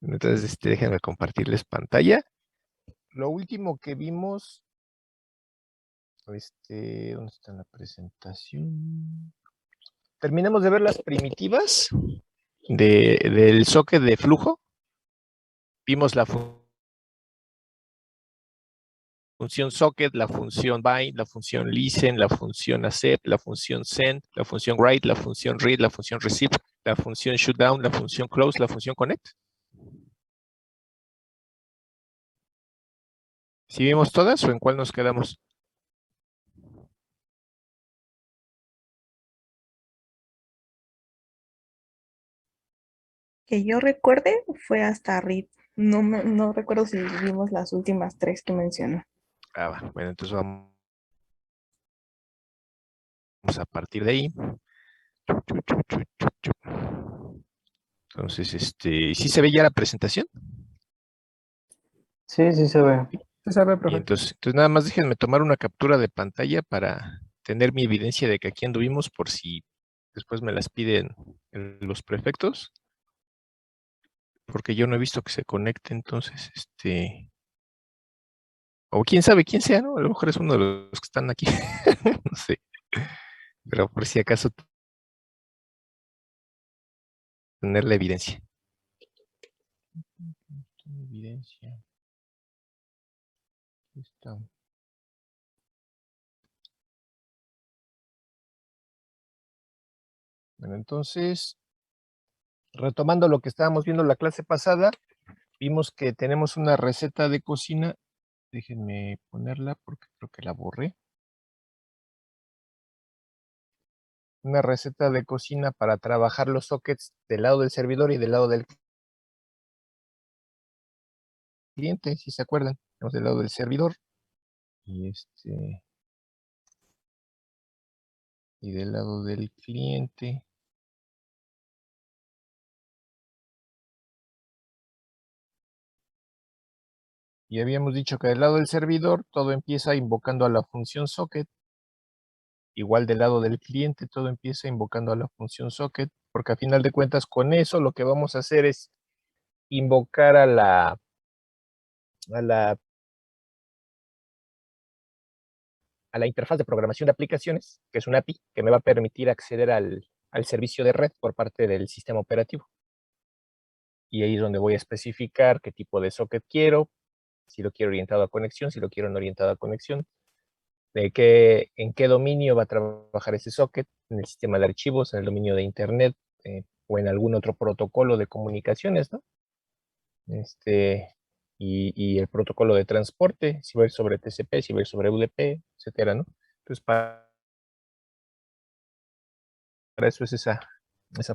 Entonces, déjenme compartirles pantalla. Lo último que vimos, ¿dónde está la presentación? Terminamos de ver las primitivas del socket de flujo. Vimos la función socket, la función bind, la función listen, la función accept, la función send, la función write, la función read, la función receive, la función shutdown, la función close, la función connect. ¿Sí vimos todas o en cuál nos quedamos? Que yo recuerde fue hasta RIP. No recuerdo si vimos las últimas tres que mencionó. Bueno, entonces vamos a partir de ahí. Entonces, ¿sí se ve ya la presentación? Sí, sí se ve. Sí se ve, Y profe. entonces nada más déjenme tomar una captura de pantalla para tener mi evidencia de que aquí anduvimos por si después me las piden los prefectos, porque yo no he visto que se conecte, entonces, o quién sabe quién sea, ¿no? A lo mejor es uno de los que están aquí, no sé, pero por si acaso tener la evidencia. Evidencia. Aquí está. Bueno, entonces, retomando lo que estábamos viendo la clase pasada, vimos que tenemos una receta de cocina. Déjenme ponerla porque creo que la borré. Una receta de cocina para trabajar los sockets del lado del servidor y del lado del cliente, si se acuerdan. Tenemos del lado del servidor y y del lado del cliente. Y habíamos dicho que del lado del servidor todo empieza invocando a la función socket. Igual del lado del cliente todo empieza invocando a la función socket, porque a final de cuentas con eso lo que vamos a hacer es invocar a la interfaz de programación de aplicaciones, que es una API, que me va a permitir acceder al servicio de red por parte del sistema operativo. Y ahí es donde voy a especificar qué tipo de socket quiero, si lo quiero orientado a conexión, si lo quiero no orientado a conexión, en qué dominio va a trabajar ese socket, en el sistema de archivos, en el dominio de Internet, o en algún otro protocolo de comunicaciones, ¿no? Y el protocolo de transporte, si va a ir sobre TCP, si va a ir sobre UDP, etcétera, ¿no? Entonces, para eso es esa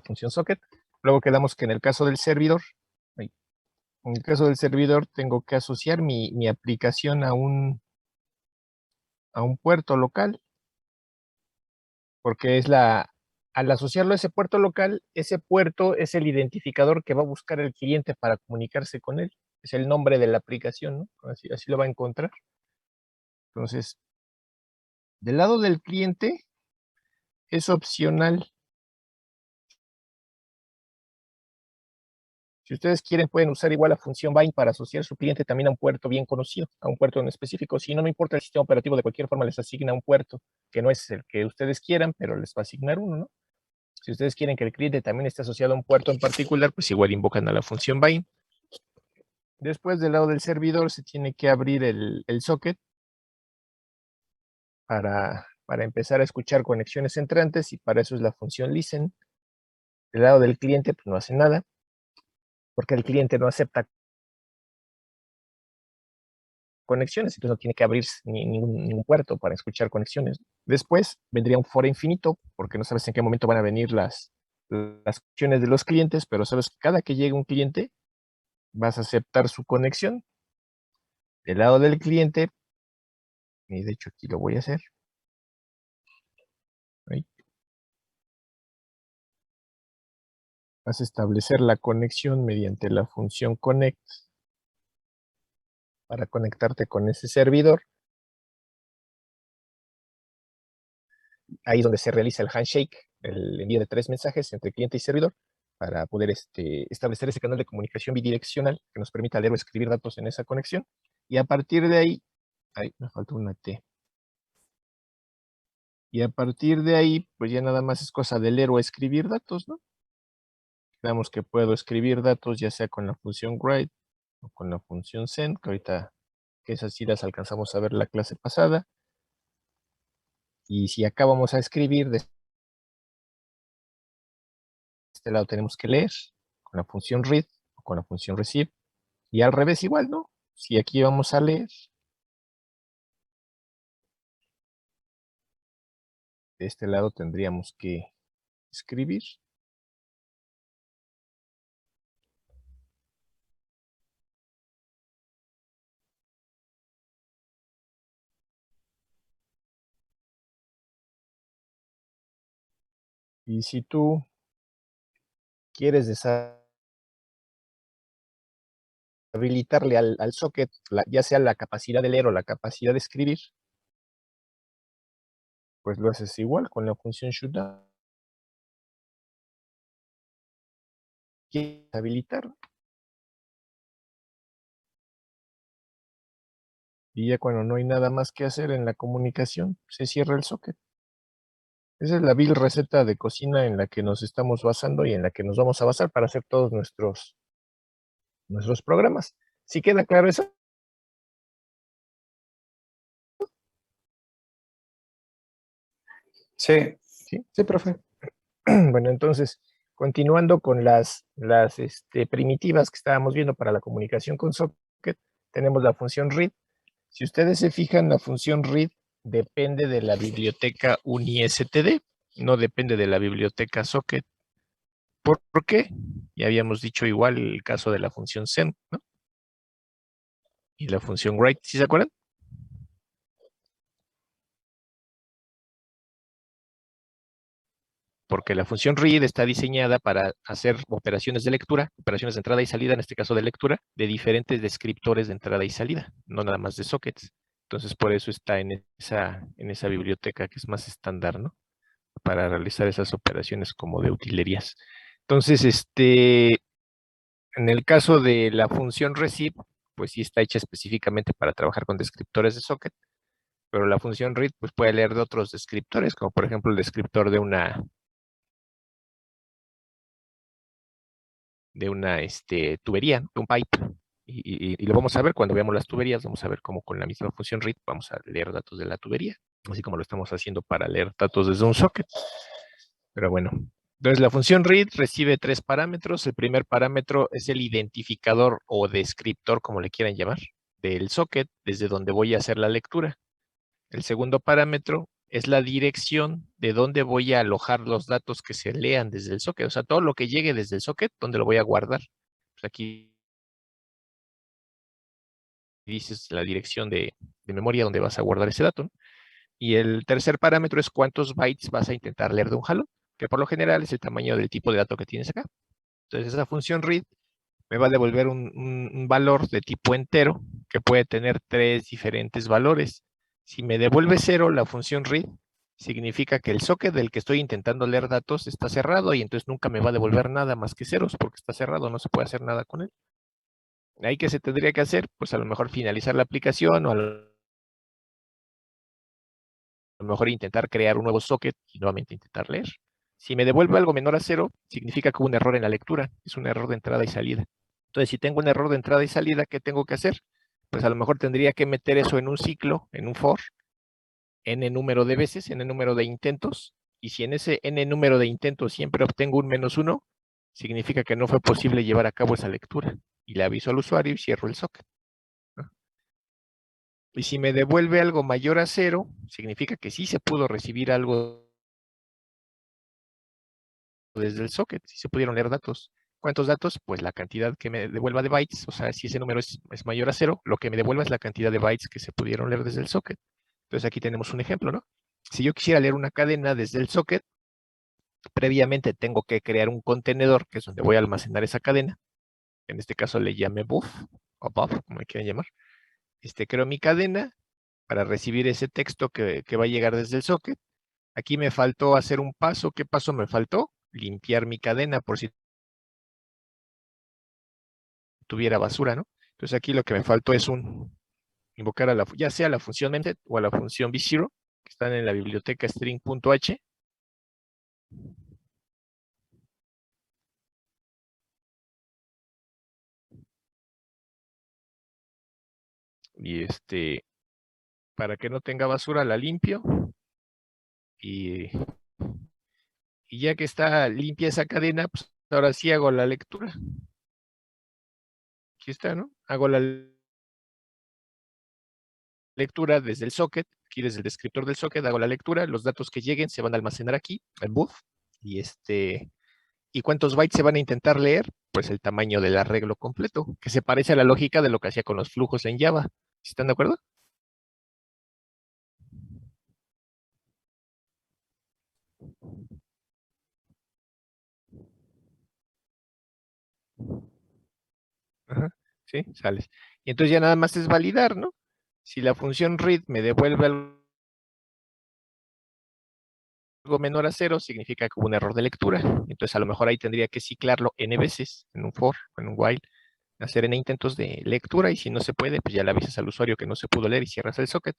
función socket. Luego quedamos que en el caso del servidor, tengo que asociar mi aplicación a un puerto local, porque al asociarlo a ese puerto local, ese puerto es el identificador que va a buscar el cliente para comunicarse con él. Es el nombre de la aplicación, ¿no? Así lo va a encontrar. Entonces, del lado del cliente es opcional. Si ustedes quieren, pueden usar igual la función bind para asociar su cliente también a un puerto bien conocido, a un puerto en específico. Si no, no importa el sistema operativo, de cualquier forma les asigna un puerto que no es el que ustedes quieran, pero les va a asignar uno, ¿no? Si ustedes quieren que el cliente también esté asociado a un puerto en particular, pues igual invocan a la función bind. Después, del lado del servidor, se tiene que abrir el socket para empezar a escuchar conexiones entrantes, y para eso es la función listen. Del lado del cliente, pues no hace nada, porque el cliente no acepta conexiones, entonces no tiene que abrir ningún puerto para escuchar conexiones. Después vendría un for infinito, porque no sabes en qué momento van a venir las conexiones de los clientes, pero sabes que cada que llegue un cliente vas a aceptar su conexión. Del lado del cliente, y de hecho aquí lo voy a hacer, ahí, vas a establecer la conexión mediante la función connect para conectarte con ese servidor. Ahí es donde se realiza el handshake, el envío de 3 mensajes entre cliente y servidor, para poder establecer ese canal de comunicación bidireccional que nos permita leer o escribir datos en esa conexión. Y a partir de ahí, me faltó una T. Y a partir de ahí, pues ya nada más es cosa de leer o escribir datos, ¿no? Veamos que puedo escribir datos ya sea con la función write o con la función send, que ahorita que esas sí las alcanzamos a ver la clase pasada. Y si acá vamos a escribir, de este lado tenemos que leer con la función read o con la función receive. Y al revés igual, ¿no? Si aquí vamos a leer, de este lado tendríamos que escribir. Y si tú quieres deshabilitarle al socket, ya sea la capacidad de leer o la capacidad de escribir, pues lo haces igual con la función shutdown. ¿Quieres habilitar? Y ya cuando no hay nada más que hacer en la comunicación, se cierra el socket. Esa es la vil receta de cocina en la que nos estamos basando y en la que nos vamos a basar para hacer todos nuestros programas. ¿Sí queda claro eso? Sí, Sí. sí, profe. Bueno, entonces, continuando con las primitivas que estábamos viendo para la comunicación con socket, tenemos la función read. Si ustedes se fijan, la función read depende de la biblioteca UniSTD, no depende de la biblioteca socket. ¿Por qué? Ya habíamos dicho igual el caso de la función send, ¿no? Y la función write, ¿sí se acuerdan? Porque la función read está diseñada para hacer operaciones de lectura, operaciones de entrada y salida, en este caso de lectura, de diferentes descriptores de entrada y salida, no nada más de sockets. Entonces, por eso está en esa biblioteca que es más estándar, ¿no? Para realizar esas operaciones como de utilerías. Entonces, en el caso de la función receive, pues sí está hecha específicamente para trabajar con descriptores de socket, pero la función read pues puede leer de otros descriptores, como por ejemplo el descriptor de una tubería, de un pipe. Y lo vamos a ver cuando veamos las tuberías, vamos a ver cómo con la misma función read vamos a leer datos de la tubería, así como lo estamos haciendo para leer datos desde un socket. Pero bueno, entonces la función read recibe 3 parámetros. El primer parámetro es el identificador o descriptor, como le quieran llamar, del socket, desde donde voy a hacer la lectura. El segundo parámetro es la dirección de dónde voy a alojar los datos que se lean desde el socket. O sea, todo lo que llegue desde el socket, ¿dónde lo voy a guardar? Pues aquí dices la dirección de memoria donde vas a guardar ese dato, ¿no? Y el tercer parámetro es cuántos bytes vas a intentar leer de un jalón, que por lo general es el tamaño del tipo de dato que tienes acá. Entonces esa función read me va a devolver un valor de tipo entero que puede tener 3 diferentes valores. Si me devuelve 0, la función read significa que el socket del que estoy intentando leer datos está cerrado y entonces nunca me va a devolver nada más que ceros porque está cerrado, no se puede hacer nada con él. Ahí que se tendría que hacer, pues a lo mejor finalizar la aplicación o a lo mejor intentar crear un nuevo socket y nuevamente intentar leer. Si me devuelve algo menor a 0, significa que hubo un error en la lectura, es un error de entrada y salida. Entonces, si tengo un error de entrada y salida, ¿qué tengo que hacer? Pues a lo mejor tendría que meter eso en un ciclo, en un for, n número de veces, n número de intentos, y si en ese n número de intentos siempre obtengo un -1, significa que no fue posible llevar a cabo esa lectura. Y le aviso al usuario y cierro el socket, ¿no? Y si me devuelve algo mayor a 0, significa que sí se pudo recibir algo desde el socket, sí se pudieron leer datos. ¿Cuántos datos? Pues la cantidad que me devuelva de bytes, o sea, si ese número es mayor a 0, lo que me devuelva es la cantidad de bytes que se pudieron leer desde el socket. Entonces aquí tenemos un ejemplo, ¿no? Si yo quisiera leer una cadena desde el socket, previamente tengo que crear un contenedor, que es donde voy a almacenar esa cadena. En este caso le llame buff, o buff, como me quieran llamar. Creo mi cadena para recibir ese texto que va a llegar desde el socket. Aquí me faltó hacer un paso. ¿Qué paso me faltó? Limpiar mi cadena por si tuviera basura, ¿no? Entonces aquí lo que me faltó es invocar a ya sea a la función method o a la función v0, que están en la biblioteca string.h. Y para que no tenga basura, la limpio. Y ya que está limpia esa cadena, pues ahora sí hago la lectura. Aquí está, ¿no? Hago la lectura desde el socket, aquí desde el descriptor del socket hago la lectura, los datos que lleguen se van a almacenar aquí, en buff, y ¿y cuántos bytes se van a intentar leer? Pues el tamaño del arreglo completo, que se parece a la lógica de lo que hacía con los flujos en Java. ¿Están de acuerdo? Ajá, sí, sales. Y entonces ya nada más es validar, ¿no? Si la función read me devuelve algo menor a cero, significa que hubo un error de lectura. Entonces a lo mejor ahí tendría que ciclarlo n veces, en un for, en un while, hacer n intentos de lectura, y si no se puede, pues ya le avisas al usuario que no se pudo leer y cierras el socket.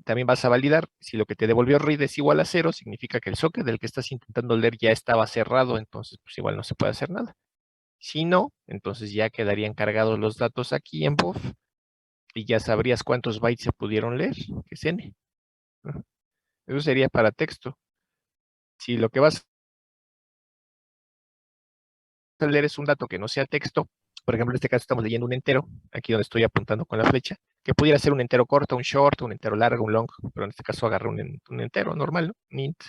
También vas a validar, si lo que te devolvió read es igual a cero, significa que el socket del que estás intentando leer ya estaba cerrado, entonces pues igual no se puede hacer nada. Si no, entonces ya quedarían cargados los datos aquí en buff, y ya sabrías cuántos bytes se pudieron leer, que es n. Eso sería para texto. Si lo que vas a leer es un dato que no sea texto, por ejemplo, en este caso estamos leyendo un entero, aquí donde estoy apuntando con la flecha, que pudiera ser un entero corto, un short, un entero largo, un long, pero en este caso agarro un entero normal, ¿no? Un int.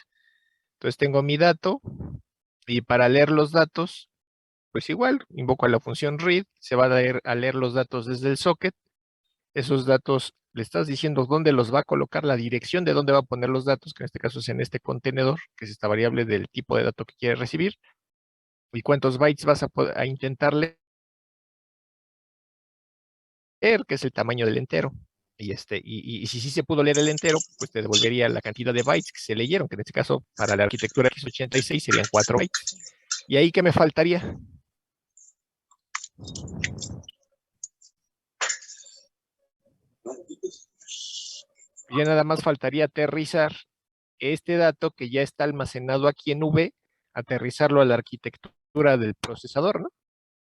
Entonces tengo mi dato, y para leer los datos, pues igual, invoco a la función read, se va a leer los datos desde el socket. Esos datos le estás diciendo dónde los va a colocar, la dirección de dónde va a poner los datos, que en este caso es en este contenedor, que es esta variable del tipo de dato que quiere recibir, y cuántos bytes vas a intentar leer, que es el tamaño del entero. Y si sí se pudo leer el entero, pues te devolvería la cantidad de bytes que se leyeron, que en este caso para la arquitectura x86 serían 4 bytes. ¿Y ahí qué me faltaría? Ya nada más faltaría aterrizar este dato que ya está almacenado aquí en V, aterrizarlo a la arquitectura del procesador, ¿no?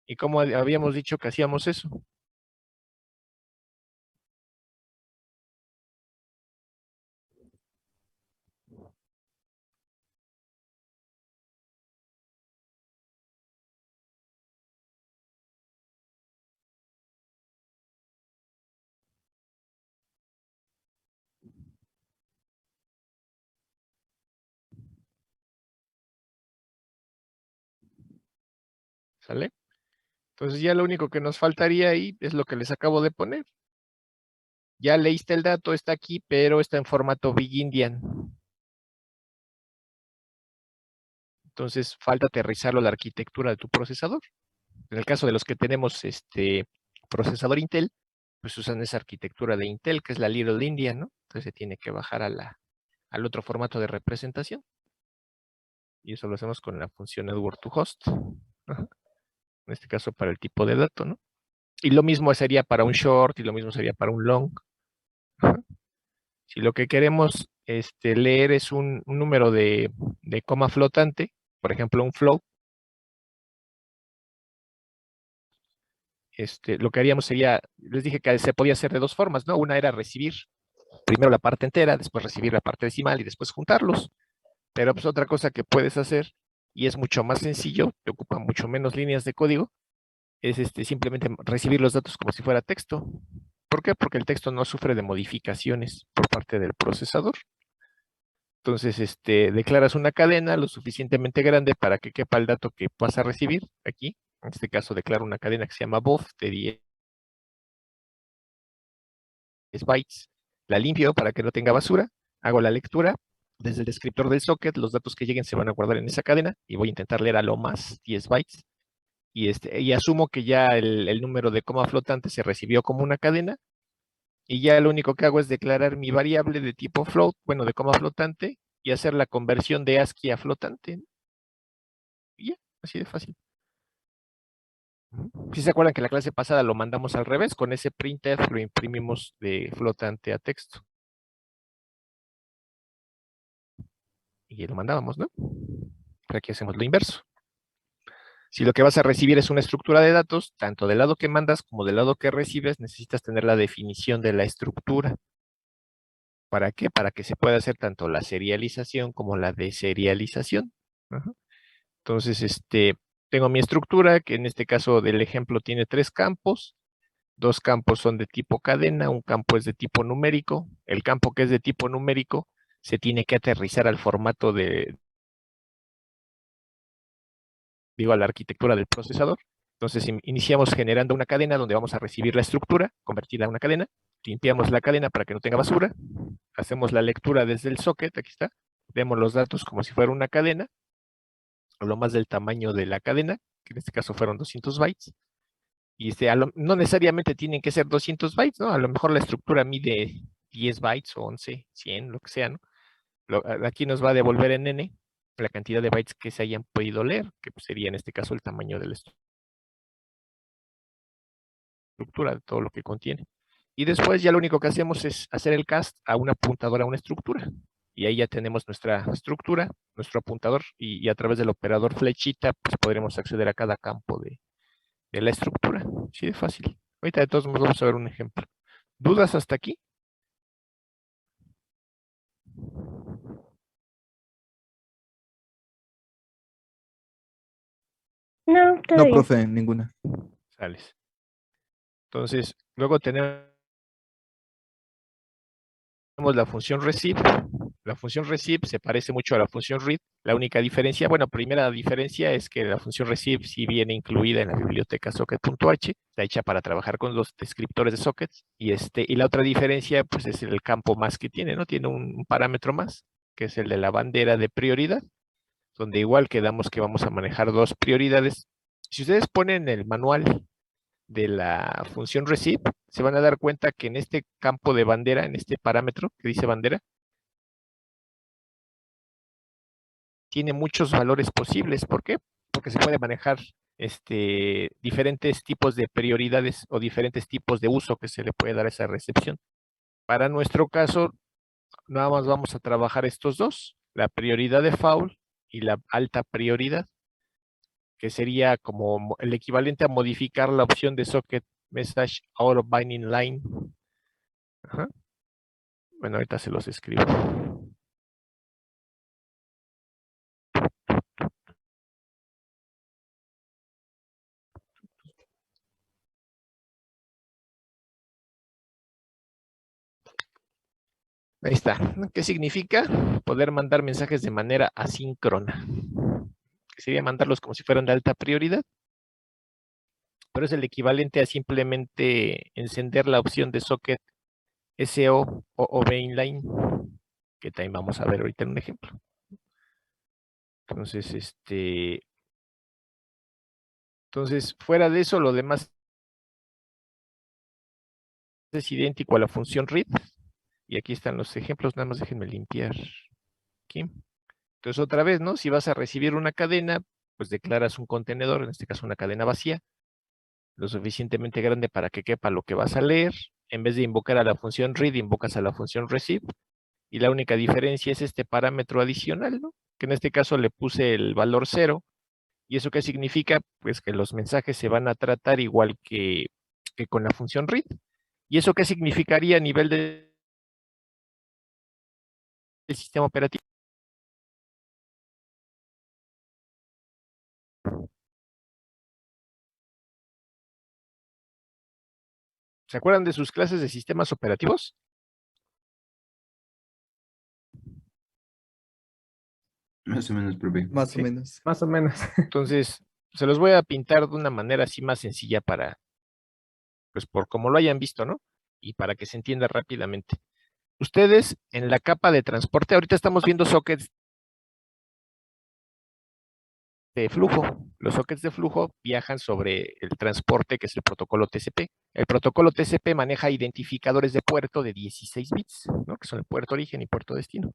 Y como habíamos dicho que hacíamos eso. ¿Sale? Entonces ya lo único que nos faltaría ahí es lo que les acabo de poner. Ya leíste el dato, está aquí, pero está en formato Big Indian. Entonces falta aterrizarlo a la arquitectura de tu procesador. En el caso de los que tenemos procesador Intel, pues usan esa arquitectura de Intel, que es la Little Indian, ¿no? Entonces se tiene que bajar al otro formato de representación. Y eso lo hacemos con la función Edward to Host. Ajá. En este caso para el tipo de dato, ¿no? Y lo mismo sería para un short y lo mismo sería para un long. Ajá. Si lo que queremos leer es un número de coma flotante, por ejemplo un float, lo que haríamos sería, les dije que se podía hacer de dos formas, ¿no? Una era recibir primero la parte entera, después recibir la parte decimal y después juntarlos. Pero pues otra cosa que puedes hacer, y es mucho más sencillo, te ocupa mucho menos líneas de código, es simplemente recibir los datos como si fuera texto. ¿Por qué? Porque el texto no sufre de modificaciones por parte del procesador. Entonces, declaras una cadena lo suficientemente grande para que quepa el dato que vas a recibir aquí. En este caso, declaro una cadena que se llama BOF de 10 bytes. La limpio para que no tenga basura. Hago la lectura. Desde el descriptor del socket, los datos que lleguen se van a guardar en esa cadena y voy a intentar leer a lo más 10 bytes. Y asumo que ya el número de coma flotante se recibió como una cadena. Y ya lo único que hago es declarar mi variable de tipo float, bueno, de coma flotante, y hacer la conversión de ASCII a flotante. Y ya, así de fácil. Si se acuerdan que la clase pasada lo mandamos al revés, con ese printf lo imprimimos de flotante a texto. Y lo mandábamos, ¿no? Pero aquí hacemos lo inverso. Si lo que vas a recibir es una estructura de datos, tanto del lado que mandas como del lado que recibes, necesitas tener la definición de la estructura. ¿Para qué? Para que se pueda hacer tanto la serialización como la deserialización. Ajá. Entonces, tengo mi estructura, que en este caso del ejemplo tiene 3 campos. 2 campos son de tipo cadena, un campo es de tipo numérico. El campo que es de tipo numérico se tiene que aterrizar al formato a la arquitectura del procesador. Entonces, iniciamos generando una cadena donde vamos a recibir la estructura, convertida a una cadena. Limpiamos la cadena para que no tenga basura. Hacemos la lectura desde el socket, aquí está. Vemos los datos como si fuera una cadena, o lo más del tamaño de la cadena, que en este caso fueron 200 bytes. Y no necesariamente tienen que ser 200 bytes, ¿no? A lo mejor la estructura mide 10 bytes o 11, 100, lo que sea, ¿no? Aquí nos va a devolver en n la cantidad de bytes que se hayan podido leer, que pues sería en este caso el tamaño de la estructura, de todo lo que contiene. Y después ya lo único que hacemos es hacer el cast a un apuntador a una estructura. Y ahí ya tenemos nuestra estructura, nuestro apuntador, y a través del operador flechita, pues podremos acceder a cada campo de la estructura. Sí, de fácil. Ahorita de todos modos vamos a ver un ejemplo. ¿Dudas hasta aquí? No, todo No, bien. profe, ninguna. Sales. Entonces, luego tenemos la función receive. La función receive se parece mucho a la función read. La única diferencia, bueno, primera diferencia es que la función receive sí viene incluida en la biblioteca socket.h, está hecha para trabajar con los descriptores de sockets. Y la otra diferencia, pues es el campo más que tiene, ¿no? Tiene un parámetro más, que es el de la bandera de prioridad, donde igual quedamos que vamos a manejar 2 prioridades. Si ustedes ponen el manual de la función receive, se van a dar cuenta que en este campo de bandera, en este parámetro que dice bandera, tiene muchos valores posibles. ¿Por qué? Porque se puede manejar diferentes tipos de prioridades o diferentes tipos de uso que se le puede dar a esa recepción. Para nuestro caso, nada más vamos a trabajar estos dos, la prioridad de foul y la alta prioridad, que sería como el equivalente a modificar la opción de socket message out of binding line. Ajá. Bueno, ahorita se los escribo. Ahí está. ¿Qué significa? Poder mandar mensajes de manera asíncrona. Que sería mandarlos como si fueran de alta prioridad. Pero es el equivalente a simplemente encender la opción de socket SO o inline, que también vamos a ver ahorita en un ejemplo. Entonces, fuera de eso, lo demás es idéntico a la función read. Y aquí están los ejemplos, nada más déjenme limpiar aquí. Entonces, otra vez, ¿no? Si vas a recibir una cadena, pues declaras un contenedor, en este caso una cadena vacía, lo suficientemente grande para que quepa lo que vas a leer. En vez de invocar a la función read, invocas a la función receive. Y la única diferencia es este parámetro adicional, ¿no? Que en este caso le puse el valor 0. ¿Y eso qué significa? Pues que los mensajes se van a tratar igual que con la función read. ¿Y eso qué significaría a nivel del sistema operativo? ¿Se acuerdan de sus clases de sistemas operativos? Más o menos, profe. Más Sí. o menos. Más o menos. Entonces, se los voy a pintar de una manera así más sencilla pues por como lo hayan visto, ¿no? Y para que se entienda rápidamente. Ustedes en la capa de transporte, ahorita estamos viendo sockets de flujo. Los sockets de flujo viajan sobre el transporte, que es el protocolo TCP. El protocolo TCP maneja identificadores de puerto de 16 bits, ¿no? Que son el puerto origen y puerto destino.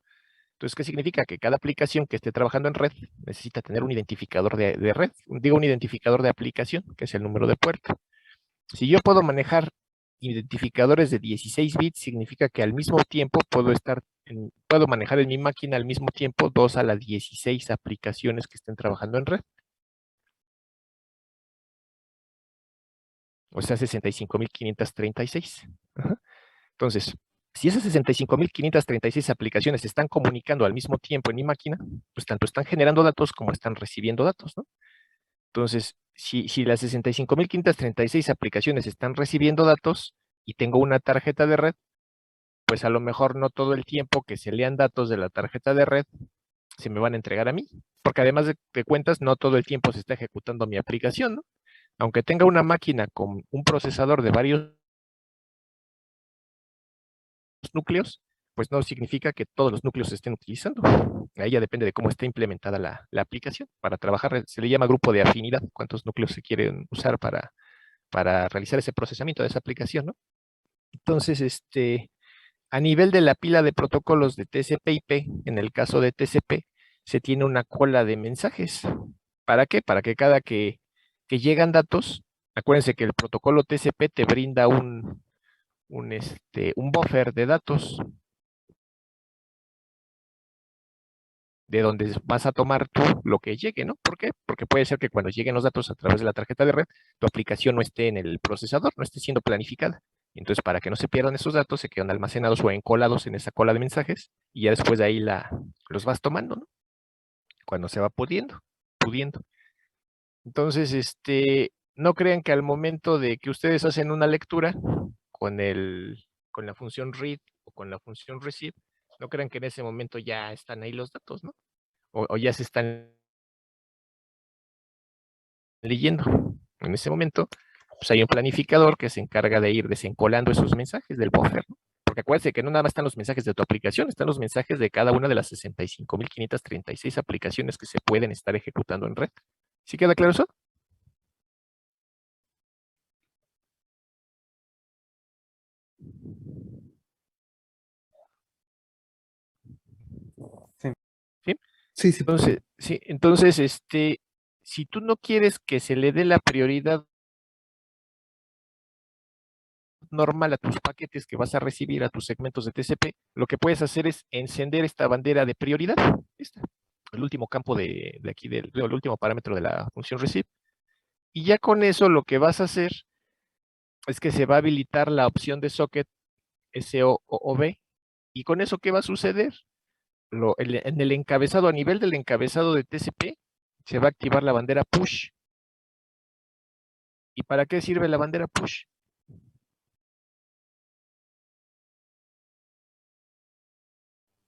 Entonces, ¿qué significa? Que cada aplicación que esté trabajando en red necesita tener un identificador de red, digo un identificador de aplicación, que es el número de puerto. Si yo puedo manejar identificadores de 16 bits, significa que al mismo tiempo puedo manejar en mi máquina al mismo tiempo 2 a las 16 aplicaciones que estén trabajando en red. O sea, 65.536. Ajá. Entonces, si esas 65.536 aplicaciones se están comunicando al mismo tiempo en mi máquina, pues tanto están generando datos como están recibiendo datos, ¿no? Entonces, si las 65.536 aplicaciones están recibiendo datos y tengo una tarjeta de red, pues a lo mejor no todo el tiempo que se lean datos de la tarjeta de red se me van a entregar a mí, porque además de cuentas, no todo el tiempo se está ejecutando mi aplicación, ¿no? Aunque tenga una máquina con un procesador de varios núcleos, pues no significa que todos los núcleos se estén utilizando. Ahí ya depende de cómo esté implementada la aplicación. Para trabajar se le llama grupo de afinidad, cuántos núcleos se quieren usar para realizar ese procesamiento de esa aplicación, ¿no? Entonces, a nivel de la pila de protocolos de TCP/IP, en el caso de TCP, se tiene una cola de mensajes. ¿Para qué? Para que cada que llegan datos, acuérdense que el protocolo TCP te brinda un buffer de datos de donde vas a tomar tú lo que llegue, ¿no? ¿Por qué? Porque puede ser que cuando lleguen los datos a través de la tarjeta de red, tu aplicación no esté en el procesador, no esté siendo planificada. Entonces, para que no se pierdan esos datos, se quedan almacenados o encolados en esa cola de mensajes y ya después de ahí los vas tomando, ¿no? Cuando se va pudiendo. Entonces, no crean que al momento de que ustedes hacen una lectura con con la función read o con la función receive, no crean que en ese momento ya están ahí los datos, ¿no? O ya se están leyendo. En ese momento, pues hay un planificador que se encarga de ir desencolando esos mensajes del buffer, ¿no? Porque acuérdense que no nada más están los mensajes de tu aplicación, están los mensajes de cada una de las 65.536 aplicaciones que se pueden estar ejecutando en red. ¿Sí queda claro eso? Sí. ¿Sí? Sí, sí. Entonces, si tú no quieres que se le dé la prioridad normal a tus paquetes que vas a recibir a tus segmentos de TCP, lo que puedes hacer es encender esta bandera de prioridad, el último campo de aquí, el último parámetro de la función receive, y ya con eso lo que vas a hacer es que se va a habilitar la opción de socket SOOB, y con eso, ¿qué va a suceder? En el encabezado, a nivel del encabezado de TCP, se va a activar la bandera push. ¿Y para qué sirve la bandera push?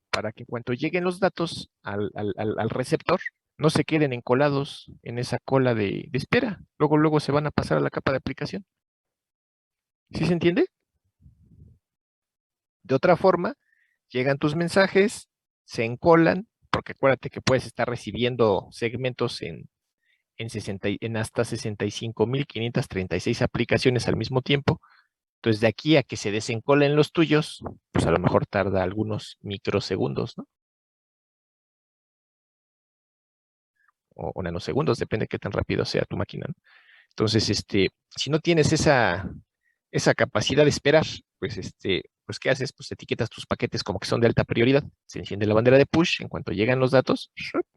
Para que cuando lleguen los datos al receptor, no se queden encolados en esa cola de espera. Luego se van a pasar a la capa de aplicación. ¿Sí se entiende? De otra forma, llegan tus mensajes, se encolan, porque acuérdate que puedes estar recibiendo segmentos en hasta 65.536 aplicaciones al mismo tiempo. Entonces, de aquí a que se desencolen los tuyos, pues a lo mejor tarda algunos microsegundos, ¿no? O nanosegundos, depende de qué tan rápido sea tu máquina, ¿no? Entonces, si no tienes esa capacidad de esperar, pues, ¿qué haces? Pues etiquetas tus paquetes como que son de alta prioridad. Se enciende la bandera de push, en cuanto llegan los datos,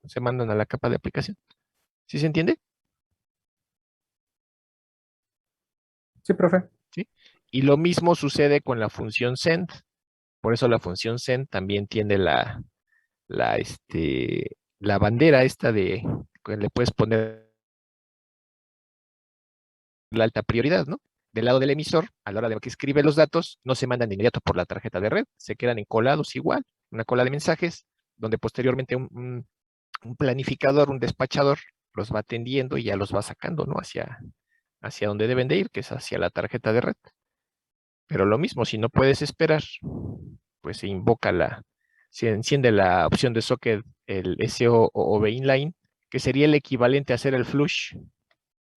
se mandan a la capa de aplicación. ¿Sí se entiende? Sí, profe. ¿Sí? Y lo mismo sucede con la función send. Por eso la función send también tiene la, la bandera esta que le puedes poner la alta prioridad, ¿no? Del lado del emisor, a la hora de que escribe los datos, no se mandan de inmediato por la tarjeta de red, se quedan encolados igual, una cola de mensajes, donde posteriormente un planificador, un despachador, los va atendiendo y ya los va sacando, ¿no? Hacia donde deben de ir, que es hacia la tarjeta de red. Pero lo mismo, si no puedes esperar, pues se enciende la opción de socket, el SO o inline, que sería el equivalente a hacer el flush,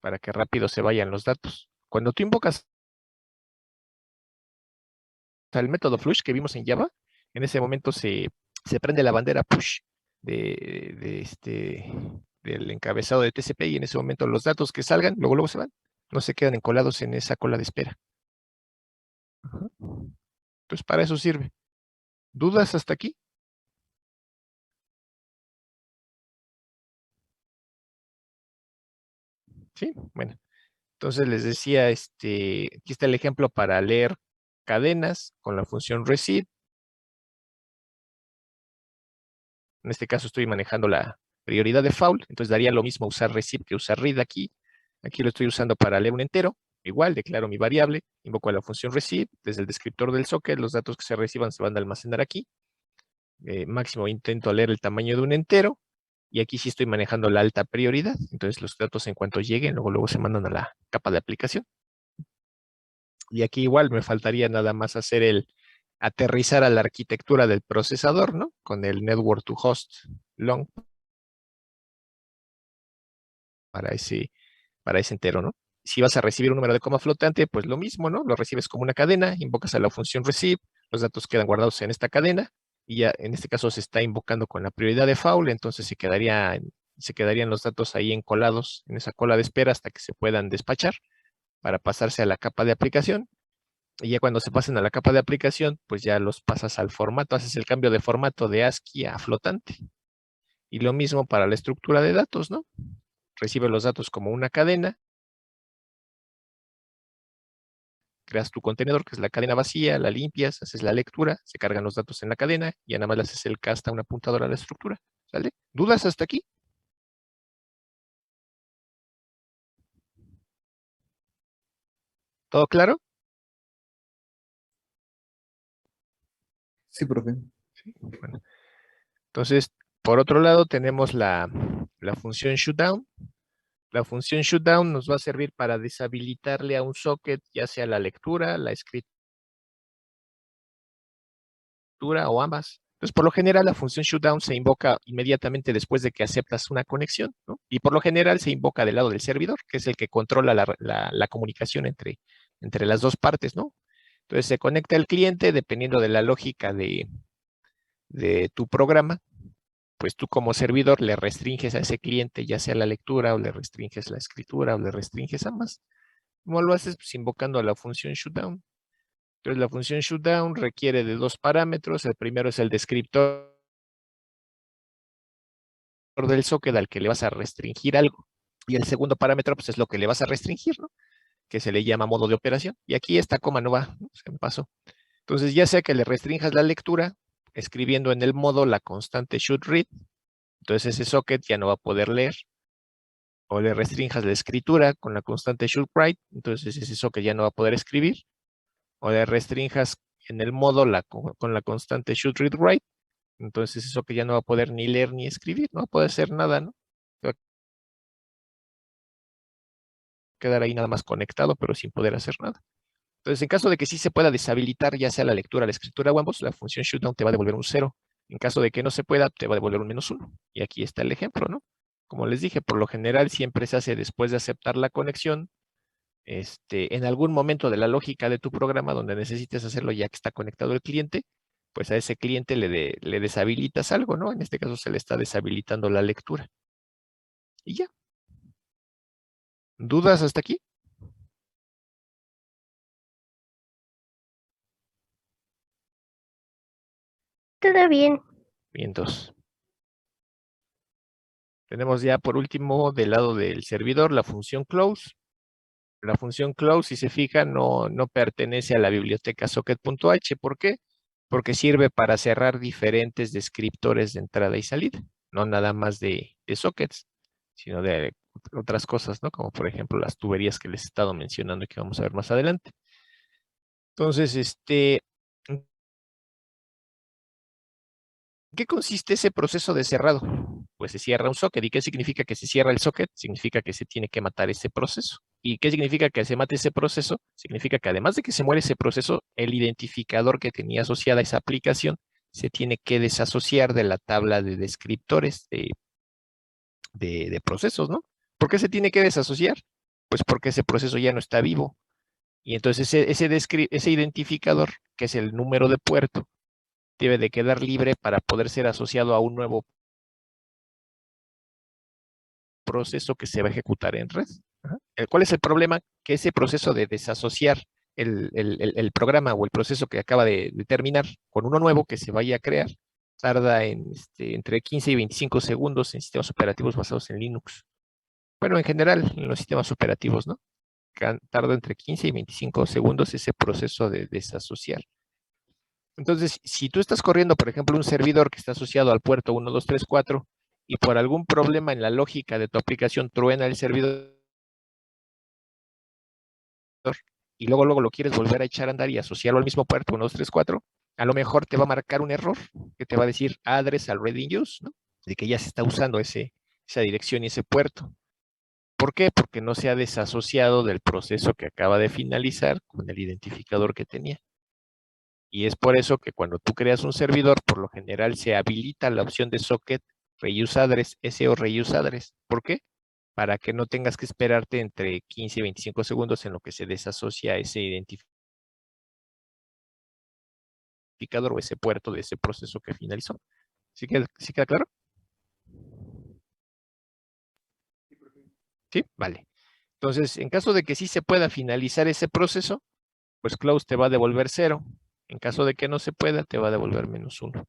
para que rápido se vayan los datos. Cuando tú invocas el método flush que vimos en Java, en ese momento se prende la bandera push del encabezado de TCP y en ese momento los datos que salgan, luego se van, no se quedan encolados en esa cola de espera. Ajá. Entonces, para eso sirve. ¿Dudas hasta aquí? Sí, bueno. Entonces les decía, aquí está el ejemplo para leer cadenas con la función receive. En este caso estoy manejando la prioridad de default, entonces daría lo mismo usar receive que usar read aquí. Aquí lo estoy usando para leer un entero. Igual, declaro mi variable, invoco a la función receive, desde el descriptor del socket, los datos que se reciban se van a almacenar aquí. Máximo intento leer el tamaño de un entero, y aquí sí estoy manejando la alta prioridad. Entonces los datos en cuanto lleguen, luego se mandan a la capa de aplicación. Y aquí igual me faltaría nada más hacer el aterrizar a la arquitectura del procesador, ¿no? Con el network to host long para ese entero, ¿no? Si vas a recibir un número de coma flotante, pues lo mismo, ¿no? Lo recibes como una cadena, invocas a la función receive, los datos quedan guardados en esta cadena, y ya en este caso se está invocando con la prioridad de default, entonces se quedarían los datos ahí encolados en esa cola de espera hasta que se puedan despachar para pasarse a la capa de aplicación. Y ya cuando se pasen a la capa de aplicación, pues ya los pasas al formato, haces el cambio de formato de ASCII a flotante. Y lo mismo para la estructura de datos, ¿no? Recibe los datos como una cadena, creas tu contenedor, que es la cadena vacía, la limpias, haces la lectura, se cargan los datos en la cadena, y ya nada más le haces el cast a una apuntadora a la estructura. ¿Sale? ¿Dudas hasta aquí? ¿Todo claro? Sí, profe. Sí. Bueno. Entonces, por otro lado, tenemos la función shutdown. La función shutdown nos va a servir para deshabilitarle a un socket, ya sea la lectura, la escritura o ambas. Entonces, por lo general, la función shutdown se invoca inmediatamente después de que aceptas una conexión, ¿no? Y por lo general se invoca del lado del servidor, que es el que controla la comunicación entre las dos partes, ¿no? Entonces, se conecta el cliente dependiendo de la lógica de tu programa. Pues tú como servidor le restringes a ese cliente, ya sea la lectura, o le restringes la escritura, o le restringes ambas. ¿Cómo lo haces? Pues invocando a la función shutdown. Entonces la función shutdown requiere de dos parámetros. El primero es el descriptor del socket al que le vas a restringir algo. Y el segundo parámetro pues es lo que le vas a restringir, ¿no? Que se le llama modo de operación. Y aquí esta coma no va, ¿no? Se me pasó. Entonces ya sea que le restringas la lectura, escribiendo en el modo la constante should read, entonces ese socket ya no va a poder leer. O le restringas la escritura con la constante should write, entonces ese socket ya no va a poder escribir. O le restringas en el modo con la constante should read write, entonces eso que ya no va a poder ni leer ni escribir, no va a poder hacer nada, ¿no? Va a quedar ahí nada más conectado, pero sin poder hacer nada. Entonces, en caso de que sí se pueda deshabilitar ya sea la lectura, la escritura o ambos, la función shutdown te va a devolver un 0. En caso de que no se pueda, te va a devolver un -1. Y aquí está el ejemplo, ¿no? Como les dije, por lo general siempre se hace después de aceptar la conexión. En algún momento de la lógica de tu programa donde necesites hacerlo ya que está conectado el cliente, pues a ese cliente le deshabilitas algo, ¿no? En este caso se le está deshabilitando la lectura. Y ya. ¿Dudas hasta aquí? Todo bien. Bien, entonces. Tenemos ya por último del lado del servidor la función close. La función close, si se fija, no pertenece a la biblioteca socket.h. ¿Por qué? Porque sirve para cerrar diferentes descriptores de entrada y salida. No nada más de sockets, sino de otras cosas, ¿no? Como por ejemplo las tuberías que les he estado mencionando y que vamos a ver más adelante. Entonces, ¿en qué consiste ese proceso de cerrado? Pues se cierra un socket. ¿Y qué significa que se cierra el socket? Significa que se tiene que matar ese proceso. ¿Y qué significa que se mate ese proceso? Significa que además de que se muere ese proceso, el identificador que tenía asociada esa aplicación se tiene que desasociar de la tabla de descriptores de procesos, ¿no? ¿Por qué se tiene que desasociar? Pues porque ese proceso ya no está vivo. Y entonces ese identificador, que es el número de puerto, debe de quedar libre para poder ser asociado a un nuevo proceso que se va a ejecutar en red. ¿Cuál es el problema? Que ese proceso de desasociar el programa o el proceso que acaba de terminar con uno nuevo que se vaya a crear tarda entre 15 y 25 segundos en sistemas operativos basados en Linux. Bueno, en general, en los sistemas operativos, ¿no? Tarda entre 15 y 25 segundos ese proceso de desasociar. Entonces, si tú estás corriendo, por ejemplo, un servidor que está asociado al puerto 1, 2, 3, 4 y por algún problema en la lógica de tu aplicación truena el servidor y luego lo quieres volver a echar a andar y asociarlo al mismo puerto 1, 2, 3, 4, a lo mejor te va a marcar un error que te va a decir address already in use, ¿no? De que ya se está usando esa dirección y ese puerto. ¿Por qué? Porque no se ha desasociado del proceso que acaba de finalizar con el identificador que tenía. Y es por eso que cuando tú creas un servidor, por lo general se habilita la opción de socket reuse address, SO reuse address. ¿Por qué? Para que no tengas que esperarte entre 15 y 25 segundos en lo que se desasocia ese identificador o ese puerto de ese proceso que finalizó. ¿Sí queda claro? ¿Sí? Vale. Entonces, en caso de que sí se pueda finalizar ese proceso, pues close te va a devolver 0. En caso de que no se pueda, te va a devolver -1.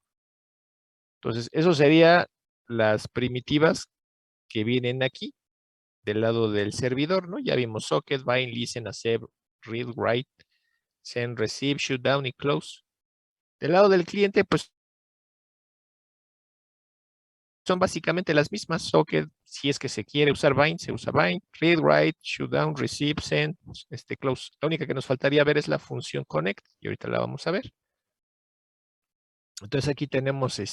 Entonces, eso sería las primitivas que vienen aquí, del lado del servidor, ¿no? Ya vimos socket, bind, listen, accept, read, write, send, receive, shutdown y close. Del lado del cliente, pues son básicamente las mismas. Socket, si es que se quiere usar bind, se usa bind, read, write, shutdown, receive, send, close. La única que nos faltaría ver es la función connect, y ahorita la vamos a ver. Entonces aquí tenemos ahí,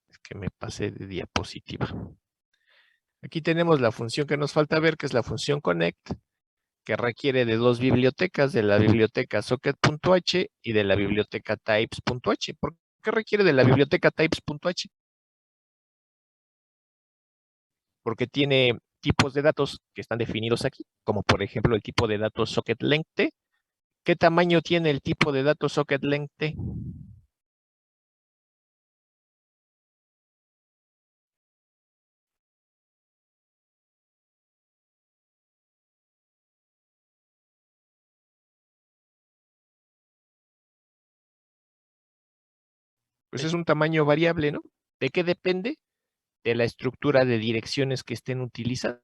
es que me pasé de diapositiva. Aquí tenemos la función que nos falta ver, que es la función connect, que requiere de dos bibliotecas, de la biblioteca socket.h y de la biblioteca types.h. ¿Por qué requiere de la biblioteca types.h? Porque tiene tipos de datos que están definidos aquí, como por ejemplo el tipo de datos socket length. ¿Qué tamaño tiene el tipo de datos socket length? Pues es un tamaño variable, ¿no? ¿De qué depende? De la estructura de direcciones que estén utilizando.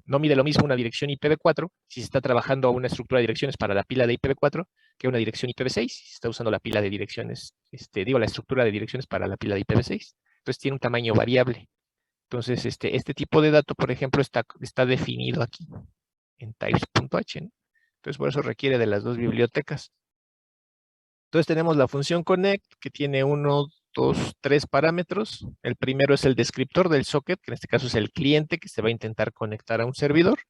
No mide lo mismo una dirección IPv4 si se está trabajando a una estructura de direcciones para la pila de IPv4 que una dirección IPv6 si se está usando la pila de direcciones, la estructura de direcciones para la pila de IPv6. Entonces tiene un tamaño variable. Entonces, este tipo de dato, por ejemplo, está definido aquí en types.h, ¿no? Entonces, por eso requiere de las dos bibliotecas. Entonces tenemos la función connect que tiene 1, 2, 3 parámetros. El primero es el descriptor del socket, que en este caso es el cliente que se va a intentar conectar a un servidor.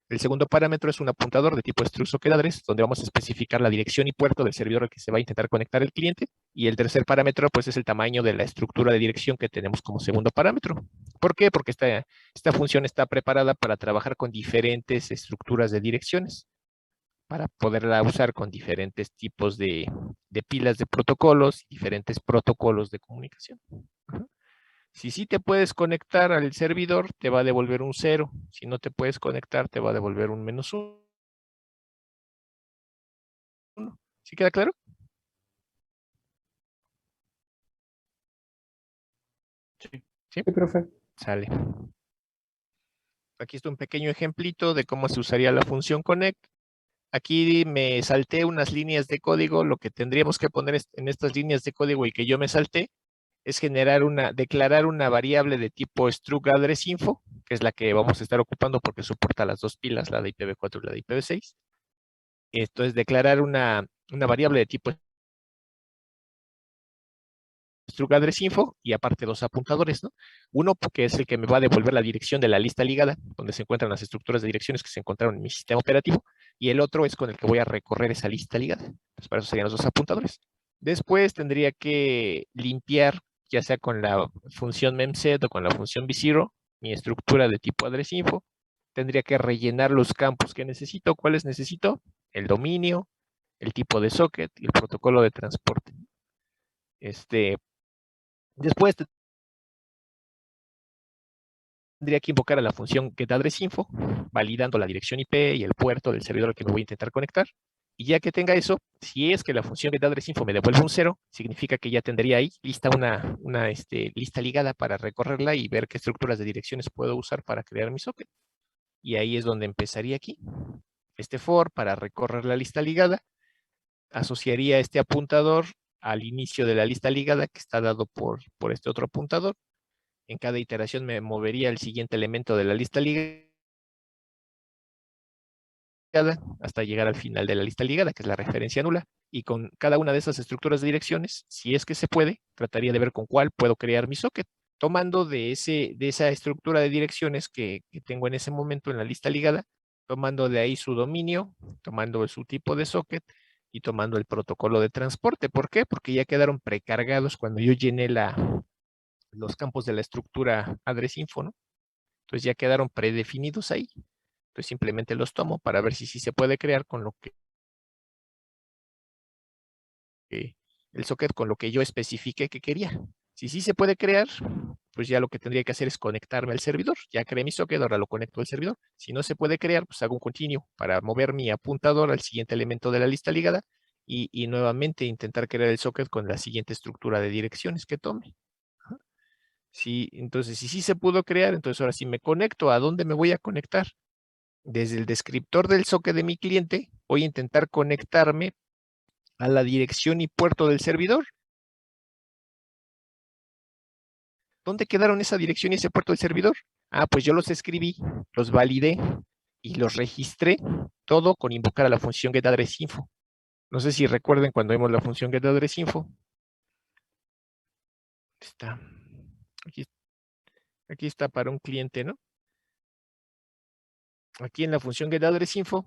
El segundo parámetro es un apuntador de tipo struct socket address, donde vamos a especificar la dirección y puerto del servidor al que se va a intentar conectar el cliente. Y el tercer parámetro, pues, es el tamaño de la estructura de dirección que tenemos como segundo parámetro. ¿Por qué? Porque esta función está preparada para trabajar con diferentes estructuras de direcciones, para poderla usar con diferentes tipos de pilas de protocolos, diferentes protocolos de comunicación. Si sí te puedes conectar al servidor, te va a devolver un 0. Si no te puedes conectar, te va a devolver un -1. ¿Sí queda claro? Sí. ¿Sí? Sí, profe. Sale. Aquí está un pequeño ejemplito de cómo se usaría la función connect. Aquí me salté unas líneas de código. Lo que tendríamos que poner en estas líneas de código y que yo me salté es declarar una variable de tipo struct address info, que es la que vamos a estar ocupando porque soporta las dos pilas, la de IPv4 y la de IPv6. Esto es declarar una variable de tipo struct address info y aparte dos apuntadores, ¿no? Uno que es el que me va a devolver la dirección de la lista ligada, donde se encuentran las estructuras de direcciones que se encontraron en mi sistema operativo, y el otro es con el que voy a recorrer esa lista ligada. Pues para eso serían los dos apuntadores. Después tendría que limpiar, ya sea con la función memset o con la función v0, mi estructura de tipo address info. tendría que rellenar los campos que necesito. ¿Cuáles necesito? El dominio, el tipo de socket y el protocolo de transporte. Después tendría que invocar a la función getAddressInfo, validando la dirección IP y el puerto del servidor al que me voy a intentar conectar. Y ya que tenga eso, si es que la función getAddressInfo me devuelve un 0, significa que ya tendría ahí lista una lista ligada para recorrerla y ver qué estructuras de direcciones puedo usar para crear mi socket. Y ahí es donde empezaría aquí. Este for para recorrer la lista ligada, asociaría este apuntador al inicio de la lista ligada que está dado por este otro apuntador. En cada iteración me movería el siguiente elemento de la lista ligada hasta llegar al final de la lista ligada, que es la referencia nula. Y con cada una de esas estructuras de direcciones, si es que se puede, trataría de ver con cuál puedo crear mi socket, tomando de esa estructura de direcciones que tengo en ese momento en la lista ligada, tomando de ahí su dominio, tomando su tipo de socket y tomando el protocolo de transporte. ¿Por qué? Porque ya quedaron precargados cuando yo llené los campos de la estructura AddressInfo, ¿no? Entonces ya quedaron predefinidos ahí. Entonces simplemente los tomo para ver si se puede crear con lo que el socket con lo que yo especifiqué que quería. Si sí se puede crear, pues ya lo que tendría que hacer es conectarme al servidor. Ya creé mi socket, ahora lo conecto al servidor. Si no se puede crear, pues hago un continuo para mover mi apuntador al siguiente elemento de la lista ligada y nuevamente intentar crear el socket con la siguiente estructura de direcciones que tome. Sí, entonces, si sí se pudo crear, entonces ahora sí me conecto. ¿A dónde me voy a conectar? Desde el descriptor del socket de mi cliente, voy a intentar conectarme a la dirección y puerto del servidor. ¿Dónde quedaron esa dirección y ese puerto del servidor? Ah, pues yo los escribí, los validé y los registré, todo con invocar a la función getAddressInfo. No sé si recuerden cuando vimos la función getAddressInfo. Está. Aquí está para un cliente, ¿no? Aquí en la función getAddressInfo,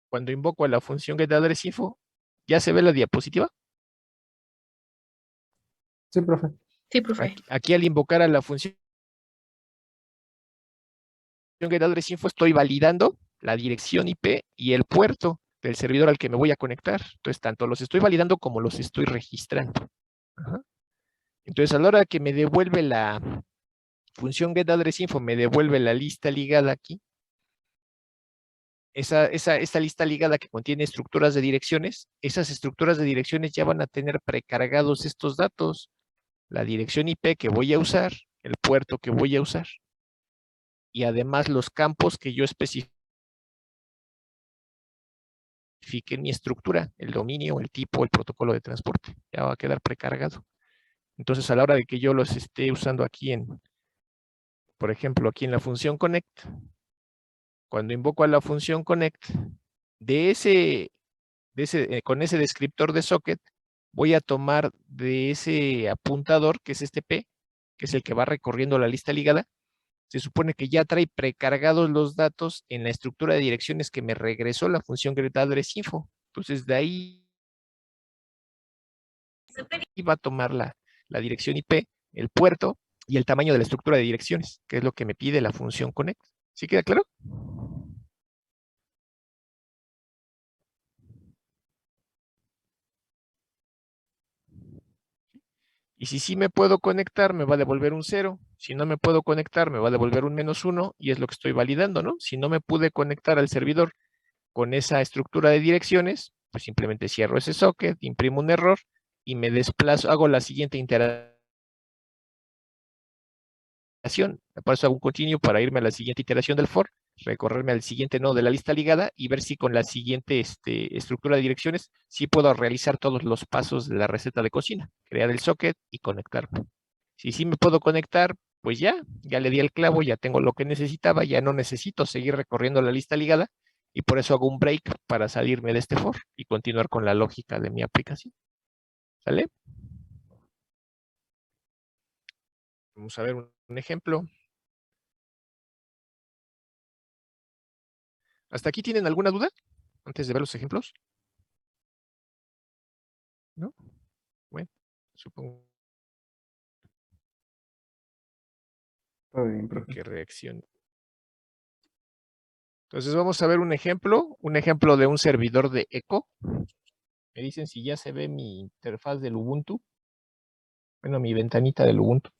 cuando invoco a la función getAddressInfo, ¿ya se ve la diapositiva? Sí, profe. Sí, profe. Aquí al invocar a la función getAddressInfo estoy validando la dirección IP y el puerto del servidor al que me voy a conectar. Entonces, tanto los estoy validando como los estoy registrando. Ajá. Entonces, a la hora que me devuelve la función getAddressInfo, me devuelve la lista ligada aquí. Esta lista ligada que contiene estructuras de direcciones, esas estructuras de direcciones ya van a tener precargados estos datos. La dirección IP que voy a usar, el puerto que voy a usar. Y además los campos que yo especifique en mi estructura, el dominio, el tipo, el protocolo de transporte. Ya va a quedar precargado. Entonces, a la hora de que yo los esté usando aquí por ejemplo, aquí en la función connect, cuando invoco a la función connect, con ese descriptor de socket, voy a tomar de ese apuntador, que es este P, que es el que va recorriendo la lista ligada. Se supone que ya trae precargados los datos en la estructura de direcciones que me regresó la función getAddressInfo. Entonces, de ahí va a tomar la dirección IP, el puerto y el tamaño de la estructura de direcciones, que es lo que me pide la función connect. ¿Sí queda claro? Y si sí me puedo conectar, me va a devolver un 0. Si no me puedo conectar, me va a devolver un -1 y es lo que estoy validando, ¿no? Si no me pude conectar al servidor con esa estructura de direcciones, pues simplemente cierro ese socket, imprimo un error y me desplazo, hago la siguiente iteración. Por eso hago un continuo para irme a la siguiente iteración del for, recorrerme al siguiente nodo de la lista ligada y ver si con la siguiente estructura de direcciones sí puedo realizar todos los pasos de la receta de cocina, crear el socket y conectarme. Si sí me puedo conectar, pues ya le di el clavo, ya tengo lo que necesitaba, ya no necesito seguir recorriendo la lista ligada y por eso hago un break para salirme de este for y continuar con la lógica de mi aplicación. ¿Sale? Vamos a ver un ejemplo. ¿Hasta aquí tienen alguna duda antes de ver los ejemplos? ¿No? Bueno, supongo Todo bien, profe. que reaccione. Entonces vamos a ver un ejemplo de un servidor de eco. Me dicen si ya se ve mi interfaz del Ubuntu. Bueno, mi ventanita del Ubuntu.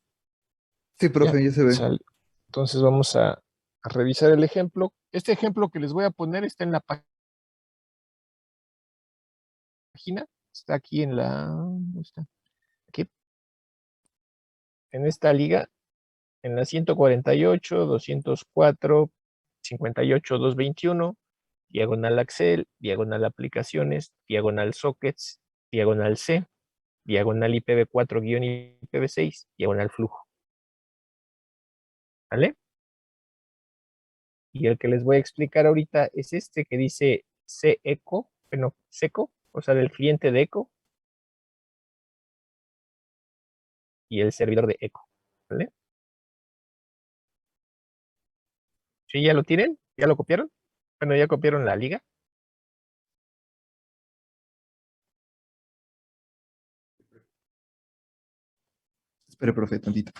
Sí, profe, ya se ve. Sale. Entonces vamos a revisar el ejemplo. Este ejemplo que les voy a poner está en la página. Está aquí en la... ¿dónde está? Aquí. En esta liga. En la 148, 204, 58, 221, diagonal Axel, diagonal aplicaciones, diagonal sockets, diagonal C, diagonal IPv4-IPv6, diagonal flujo. ¿Vale? Y el que les voy a explicar ahorita es este que dice ceco, bueno, seco, o sea, del cliente de eco y el servidor de eco. ¿Vale? ¿Sí ya lo tienen? ¿Ya lo copiaron? Bueno, ya copiaron la liga. Espere, profe, tantito.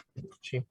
Sí.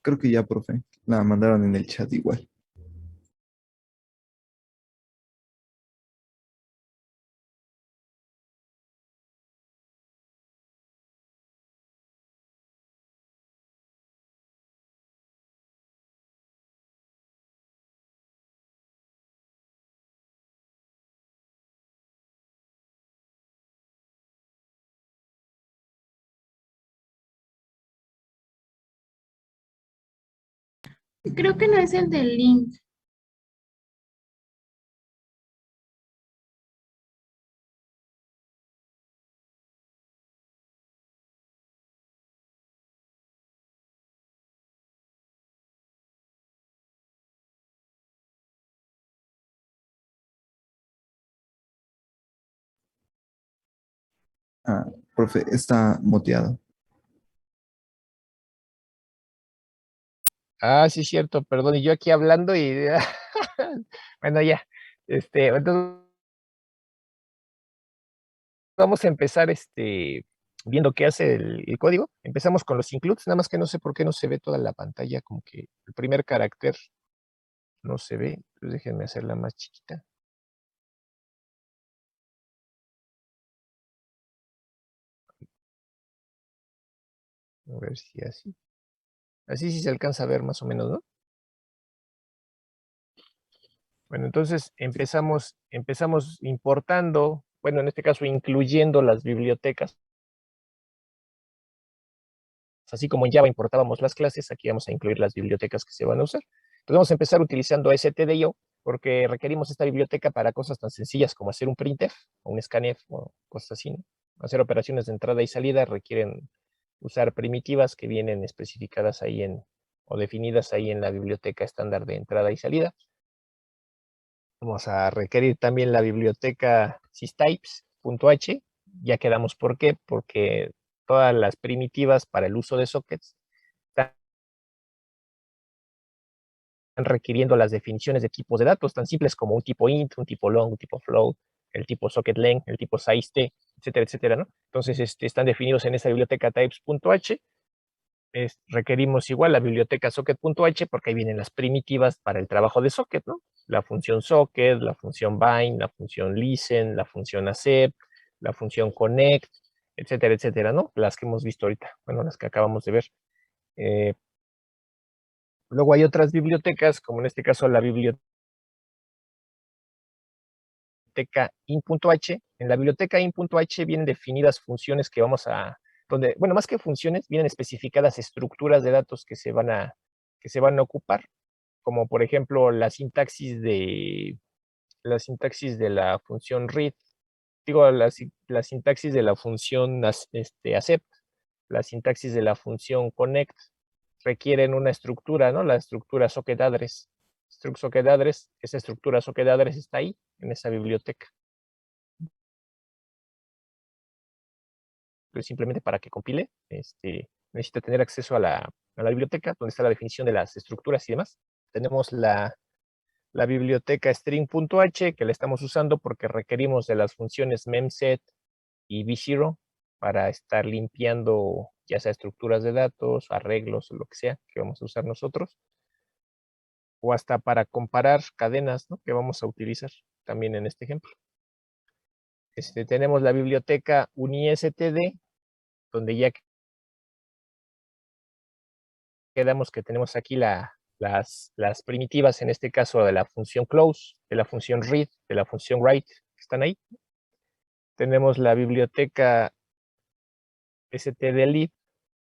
Creo que ya, profe. La mandaron en el chat igual. Creo que no es el del link. Ah, profe, está moteado. Ah, sí, cierto, perdón. Y yo aquí hablando y... bueno, ya. Entonces vamos a empezar viendo qué hace el código. Empezamos con los includes, nada más que no sé por qué no se ve toda la pantalla, como que el primer carácter no se ve. Entonces déjenme hacerla más chiquita. A ver si así. Así sí se alcanza a ver más o menos, ¿no? Bueno, entonces empezamos importando, bueno, en este caso incluyendo las bibliotecas. Así como en Java importábamos las clases, aquí vamos a incluir las bibliotecas que se van a usar. Entonces vamos a empezar utilizando stdio, porque requerimos esta biblioteca para cosas tan sencillas como hacer un printf o un scanf o cosas así, ¿no? Hacer operaciones de entrada y salida requieren usar primitivas que vienen especificadas ahí o definidas ahí en la biblioteca estándar de entrada y salida. Vamos a requerir también la biblioteca systypes.h. Ya quedamos por qué, porque todas las primitivas para el uso de sockets están requiriendo las definiciones de tipos de datos tan simples como un tipo int, un tipo long, un tipo float, el tipo socketLength, el tipo size_t, etcétera, etcétera, ¿no? Entonces, están definidos en esa biblioteca types.h. Requerimos igual la biblioteca socket.h porque ahí vienen las primitivas para el trabajo de socket, ¿no? La función socket, la función bind, la función listen, la función accept, la función connect, etcétera, etcétera, ¿no? Las que hemos visto ahorita, bueno, las que acabamos de ver. Luego hay otras bibliotecas, como en este caso la biblioteca in.h. En la biblioteca in.h vienen definidas funciones que vamos a, donde, bueno, más que funciones, vienen especificadas estructuras de datos que se van a ocupar, como por ejemplo la sintaxis de la función read, digo, la sintaxis de la función accept, la sintaxis de la función connect, requieren una estructura, ¿no? La estructura socket address. Struct socket address, esa estructura socket address está ahí, en esa biblioteca. Entonces, simplemente para que compile, necesita tener acceso a la biblioteca, donde está la definición de las estructuras y demás. Tenemos la biblioteca string.h, que la estamos usando porque requerimos de las funciones memset y b0 para estar limpiando ya sea estructuras de datos, arreglos o lo que sea que vamos a usar nosotros, o hasta para comparar cadenas, ¿no?, que vamos a utilizar también en este ejemplo. Tenemos la biblioteca unistd, donde ya quedamos que tenemos aquí las primitivas, en este caso de la función close, de la función read, de la función write, que están ahí. Tenemos la biblioteca stdlib,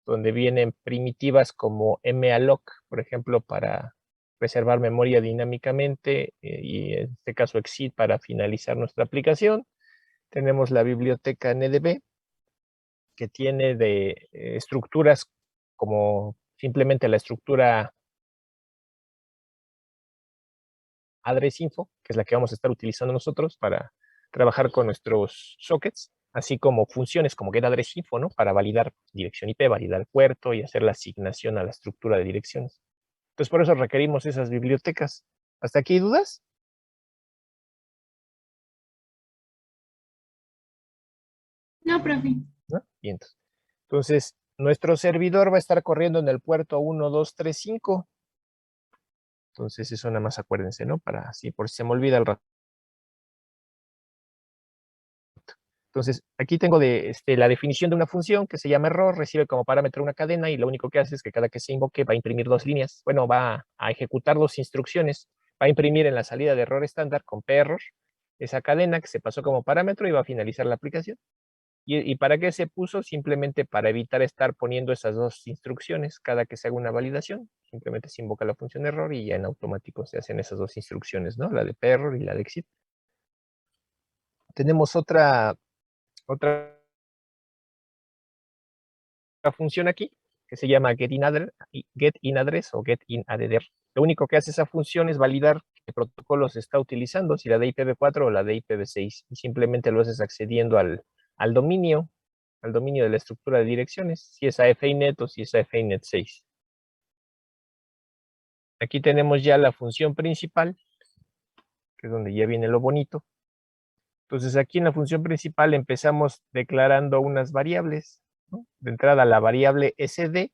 donde vienen primitivas como malloc, por ejemplo, para preservar memoria dinámicamente, y en este caso exit para finalizar nuestra aplicación. Tenemos la biblioteca ndb, que tiene de estructuras como simplemente la estructura address_info, que es la que vamos a estar utilizando nosotros para trabajar con nuestros sockets, así como funciones como getAddressInfo, ¿no?, para validar dirección IP, validar puerto y hacer la asignación a la estructura de direcciones. Entonces, por eso requerimos esas bibliotecas. ¿Hasta aquí hay dudas? No, profe. ¿No? Bien, entonces, nuestro servidor va a estar corriendo en el puerto 1235. Entonces, eso nada más acuérdense, ¿no? Para así, por si se me olvida el rato. Entonces, aquí tengo la definición de una función que se llama error, recibe como parámetro una cadena y lo único que hace es que cada que se invoque va a imprimir 2 líneas. Bueno, va a ejecutar 2 instrucciones. Va a imprimir en la salida de error estándar con perror esa cadena que se pasó como parámetro y va a finalizar la aplicación. ¿Y para qué se puso? Simplemente para evitar estar poniendo esas 2 instrucciones cada que se haga una validación. Simplemente se invoca la función error y ya en automático se hacen esas 2 instrucciones, ¿no? La de perror y la de exit. Tenemos otra función aquí que se llama getInAddress o getInAddr. Lo único que hace esa función es validar qué protocolo se está utilizando, si la de IPv4 o la de IPv6, y simplemente lo haces accediendo al dominio de la estructura de direcciones, si es AFINET o si es AFINET 6. Aquí tenemos ya la función principal, que es donde ya viene lo bonito. Entonces aquí en la función principal empezamos declarando unas variables, ¿no? De entrada la variable sd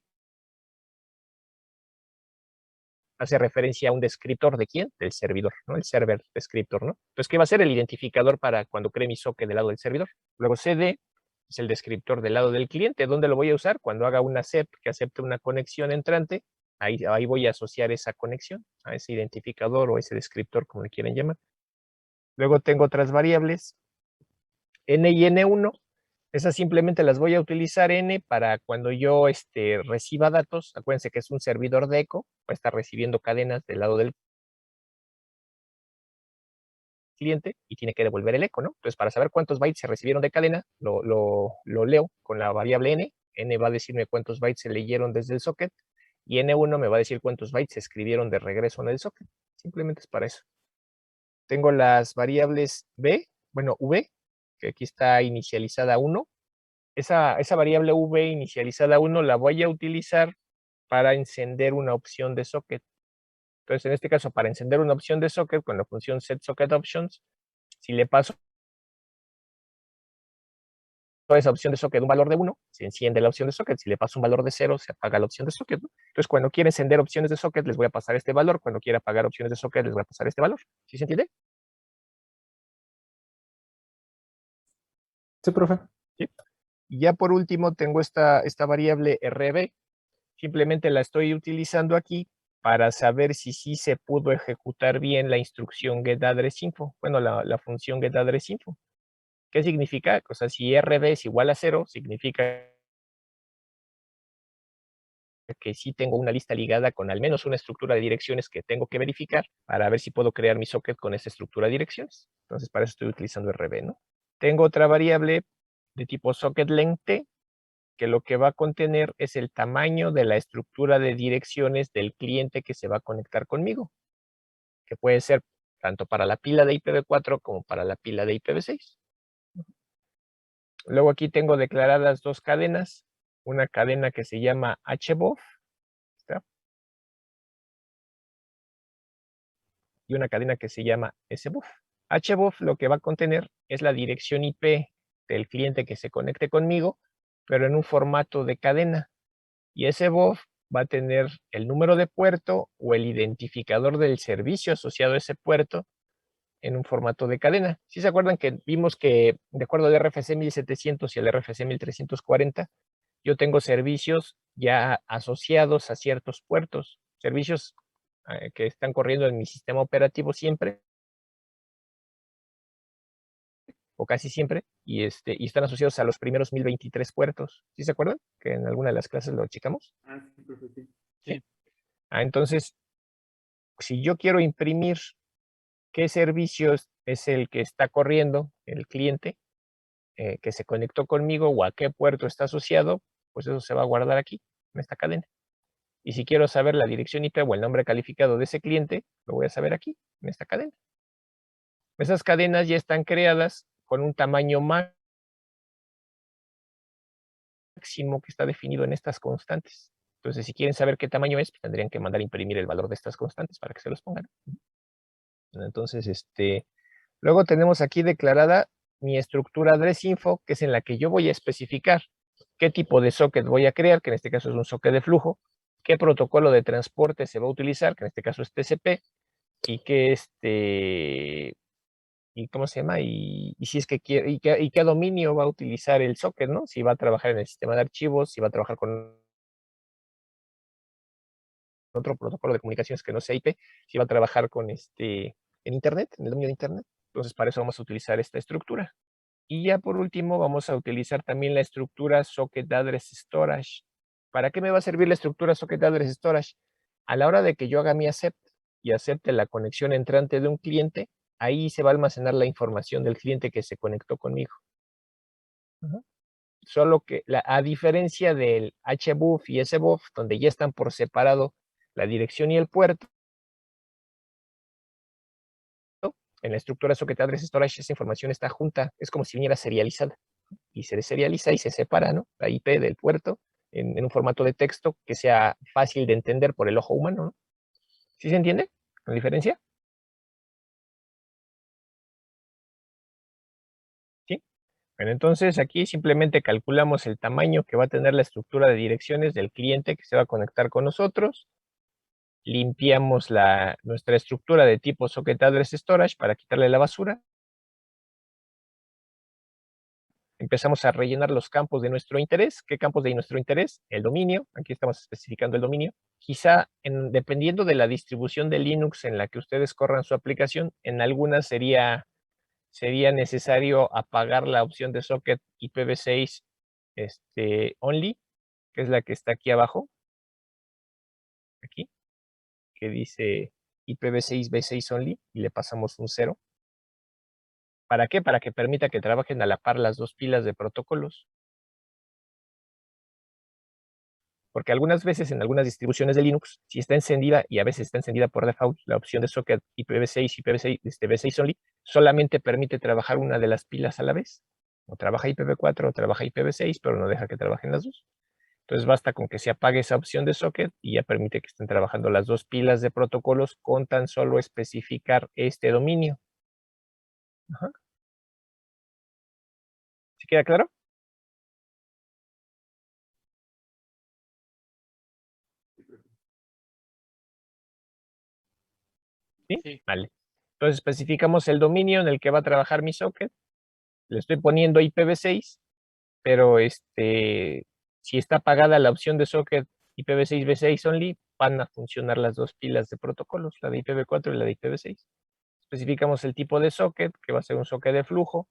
hace referencia a un descriptor de quién, del servidor, ¿no? El server descriptor, ¿no? Entonces, ¿qué va a ser el identificador para cuando cree mi socket del lado del servidor? Luego cd es el descriptor del lado del cliente. ¿Dónde lo voy a usar? Cuando haga una accept que acepte una conexión entrante, ahí voy a asociar esa conexión a ese identificador o ese descriptor, como le quieran llamar. Luego tengo otras variables, n y n1. Esas simplemente las voy a utilizar n para cuando yo reciba datos. Acuérdense que es un servidor de eco, va a estar recibiendo cadenas del lado del cliente y tiene que devolver el eco, ¿no? Entonces, para saber cuántos bytes se recibieron de cadena, lo leo con la variable n. N va a decirme cuántos bytes se leyeron desde el socket y n1 me va a decir cuántos bytes se escribieron de regreso en el socket. Simplemente es para eso. Tengo las variables v, que aquí está inicializada 1. Esa variable v inicializada 1 la voy a utilizar para encender una opción de socket. Entonces, en este caso, para encender una opción de socket con la función setSocketOptions, si le paso esa opción de socket un valor de 1, se enciende la opción de socket. Si le paso un valor de 0, se apaga la opción de socket, ¿no? Entonces, cuando quiera encender opciones de socket, les voy a pasar este valor. Cuando quiera apagar opciones de socket, les voy a pasar este valor. ¿Sí se entiende? Sí, profe. ¿Sí? Y ya por último, tengo esta variable RB. Simplemente la estoy utilizando aquí para saber si sí se pudo ejecutar bien la instrucción getAddressInfo. Bueno, la función getAddressInfo. ¿Qué significa? O sea, si RB es igual a 0, significa que sí tengo una lista ligada con al menos una estructura de direcciones que tengo que verificar para ver si puedo crear mi socket con esa estructura de direcciones. Entonces, para eso estoy utilizando RB, ¿no? Tengo otra variable de tipo socketLength, que lo que va a contener es el tamaño de la estructura de direcciones del cliente que se va a conectar conmigo, que puede ser tanto para la pila de IPv4 como para la pila de IPv6. Luego aquí tengo declaradas dos cadenas, una cadena que se llama HBOF, ¿está? Y una cadena que se llama SBOF. HBOF lo que va a contener es la dirección IP del cliente que se conecte conmigo, pero en un formato de cadena. Y SBOF va a tener el número de puerto o el identificador del servicio asociado a ese puerto en un formato de cadena. ¿Sí se acuerdan que vimos que de acuerdo al RFC 1700 y al RFC 1340, yo tengo servicios ya asociados a ciertos puertos, servicios que están corriendo en mi sistema operativo siempre, o casi siempre, y están asociados a los primeros 1023 puertos. ¿Sí se acuerdan? Que en alguna de las clases lo checamos. Sí, profe, sí. Sí. Entonces, si yo quiero imprimir qué servicios es el que está corriendo el cliente que se conectó conmigo o a qué puerto está asociado, pues eso se va a guardar aquí, en esta cadena. Y si quiero saber la dirección IP o el nombre calificado de ese cliente, lo voy a saber aquí, en esta cadena. Esas cadenas ya están creadas con un tamaño máximo que está definido en estas constantes. Entonces, si quieren saber qué tamaño es, pues tendrían que mandar a imprimir el valor de estas constantes para que se los pongan. Entonces, luego tenemos aquí declarada mi estructura addressinfo, que es en la que yo voy a especificar qué tipo de socket voy a crear, que en este caso es un socket de flujo, qué protocolo de transporte se va a utilizar, que en este caso es TCP, y qué y cómo se llama, y si es que quiere, y qué dominio va a utilizar el socket, ¿no? Si va a trabajar en el sistema de archivos, si va a trabajar con otro protocolo de comunicaciones que no sea IP, si va a trabajar con en Internet, en el dominio de Internet. Entonces, para eso vamos a utilizar esta estructura. Y ya por último, vamos a utilizar también la estructura Socket Address Storage. ¿Para qué me va a servir la estructura Socket Address Storage? A la hora de que yo haga mi accept y acepte la conexión entrante de un cliente, ahí se va a almacenar la información del cliente que se conectó conmigo. Solo que, a diferencia del HBOF y SBOF, donde ya están por separado la dirección y el puerto, en la estructura Socket Address Storage esa información está junta, es como si viniera serializada. Y se deserializa y se separa, ¿no? La IP del puerto en un formato de texto que sea fácil de entender por el ojo humano, ¿no? ¿Sí se entiende la diferencia? ¿Sí? Bueno, entonces aquí simplemente calculamos el tamaño que va a tener la estructura de direcciones del cliente que se va a conectar con nosotros. Limpiamos nuestra estructura de tipo Socket Address Storage para quitarle la basura. Empezamos a rellenar los campos de nuestro interés. ¿Qué campos de nuestro interés? El dominio. Aquí estamos especificando el dominio. Quizá, dependiendo de la distribución de Linux en la que ustedes corran su aplicación, en algunas sería necesario apagar la opción de socket IPv6 only, que es la que está aquí abajo, aquí, que dice IPv6 v6 only, y le pasamos un 0. ¿Para qué? Para que permita que trabajen a la par las dos pilas de protocolos. Porque algunas veces en algunas distribuciones de Linux, si está encendida, y a veces está encendida por default, la opción de socket IPv6 y IPv6, v6 only, solamente permite trabajar una de las pilas a la vez. O trabaja IPv4 o trabaja IPv6, pero no deja que trabajen las dos. Entonces basta con que se apague esa opción de socket y ya permite que estén trabajando las dos pilas de protocolos con tan solo especificar este dominio. Ajá. ¿Sí queda claro? ¿Sí? Sí. Vale. Entonces especificamos el dominio en el que va a trabajar mi socket. Le estoy poniendo IPv6, pero si está apagada la opción de socket IPv6 v6 only, van a funcionar las dos pilas de protocolos, la de IPv4 y la de IPv6. Especificamos el tipo de socket, que va a ser un socket de flujo.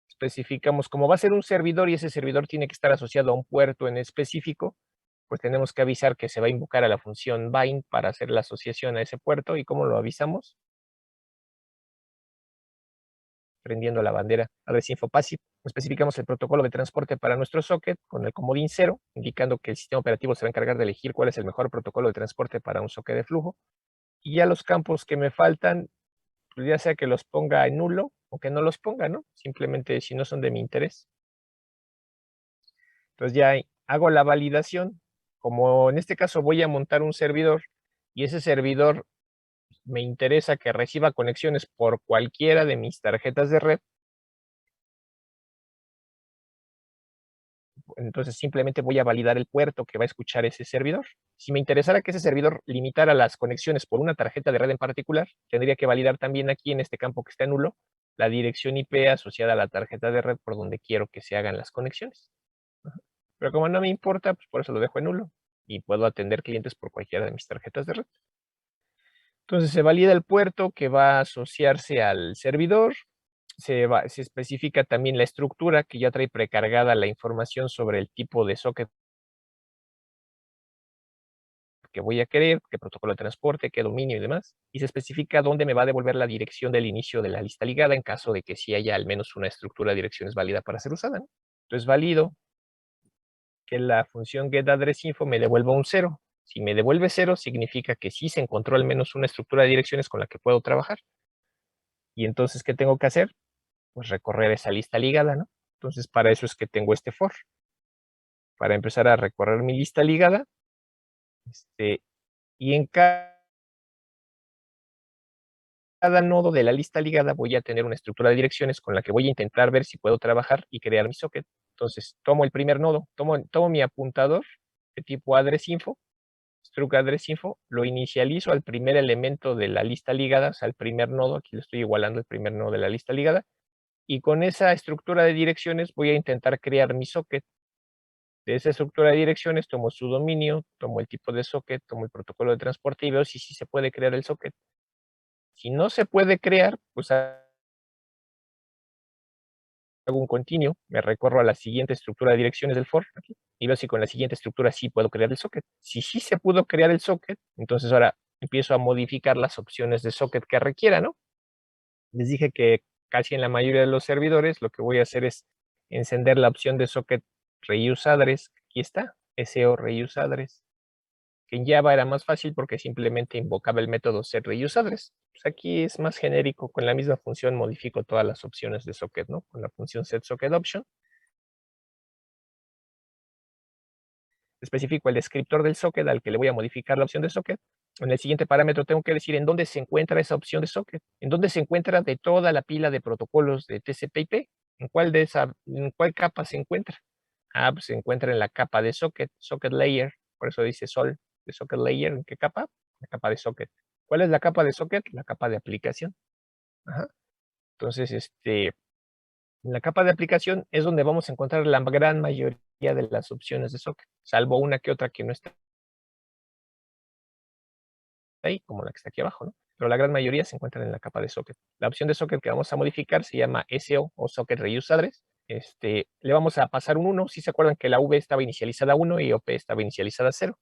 Especificamos cómo va a ser un servidor y ese servidor tiene que estar asociado a un puerto en específico, pues tenemos que avisar que se va a invocar a la función bind para hacer la asociación a ese puerto. ¿Y cómo lo avisamos? Prendiendo la bandera Address Info Passive. Especificamos el protocolo de transporte para nuestro socket con el comodín 0, indicando que el sistema operativo se va a encargar de elegir cuál es el mejor protocolo de transporte para un socket de flujo. Y ya los campos que me faltan, pues ya sea que los ponga en nulo o que no los ponga, ¿no? Simplemente si no son de mi interés. Entonces ya hago la validación. Como en este caso voy a montar un servidor y ese servidor me interesa que reciba conexiones por cualquiera de mis tarjetas de red, entonces simplemente voy a validar el puerto que va a escuchar ese servidor. Si me interesara que ese servidor limitara las conexiones por una tarjeta de red en particular, tendría que validar también aquí en este campo que está en nulo la dirección IP asociada a la tarjeta de red por donde quiero que se hagan las conexiones. Pero como no me importa, pues por eso lo dejo en nulo y puedo atender clientes por cualquiera de mis tarjetas de red. Entonces se valida el puerto que va a asociarse al servidor. Se especifica también la estructura que ya trae precargada la información sobre el tipo de socket que voy a querer, qué protocolo de transporte, qué dominio y demás. Y se especifica dónde me va a devolver la dirección del inicio de la lista ligada en caso de que sí haya al menos una estructura de direcciones válida para ser usada, ¿no? Entonces valido que la función getAddressInfo me devuelva un 0. Si me devuelve 0, significa que sí se encontró al menos una estructura de direcciones con la que puedo trabajar. Y entonces, ¿qué tengo que hacer? Pues recorrer esa lista ligada, ¿no? Entonces, para eso es que tengo este for. Para empezar a recorrer mi lista ligada. Y en cada nodo de la lista ligada voy a tener una estructura de direcciones con la que voy a intentar ver si puedo trabajar y crear mi socket. Entonces, tomo el primer nodo, tomo mi apuntador de tipo addressinfo, struct addressinfo, lo inicializo al primer elemento de la lista ligada, o sea, al primer nodo, aquí le estoy igualando el primer nodo de la lista ligada, y con esa estructura de direcciones voy a intentar crear mi socket. De esa estructura de direcciones tomo su dominio, tomo el tipo de socket, tomo el protocolo de transporte y veo si sí se puede crear el socket. Si no se puede crear, pues hago un continuo, me recorro a la siguiente estructura de direcciones del for aquí, y veo si con la siguiente estructura sí puedo crear el socket. Si sí se pudo crear el socket, entonces ahora empiezo a modificar las opciones de socket que requiera, ¿no? Les dije que casi en la mayoría de los servidores lo que voy a hacer es encender la opción de socket reuse address. Aquí está, SO reuse address. Que en Java era más fácil porque simplemente invocaba el método setReuseAddress. Pues aquí es más genérico, con la misma función modifico todas las opciones de socket, ¿no? Con la función setSocketOption. Especifico el descriptor del socket al que le voy a modificar la opción de socket. En el siguiente parámetro tengo que decir en dónde se encuentra esa opción de socket, en dónde se encuentra de toda la pila de protocolos de TCP/IP, en cuál capa se encuentra. Ah, pues se encuentra en la capa de socket layer, por eso dice sol de socket layer. ¿En qué capa? La capa de socket. ¿Cuál es la capa de socket? La capa de aplicación. Ajá. Entonces, en la capa de aplicación es donde vamos a encontrar la gran mayoría de las opciones de socket, salvo una que otra que no está ahí, como la que está aquí abajo, ¿no? Pero la gran mayoría se encuentran en la capa de socket. La opción de socket que vamos a modificar se llama SO o Socket Reuse Address. Le vamos a pasar un 1. Si se acuerdan que la V estaba inicializada a 1 y OP estaba inicializada a 0.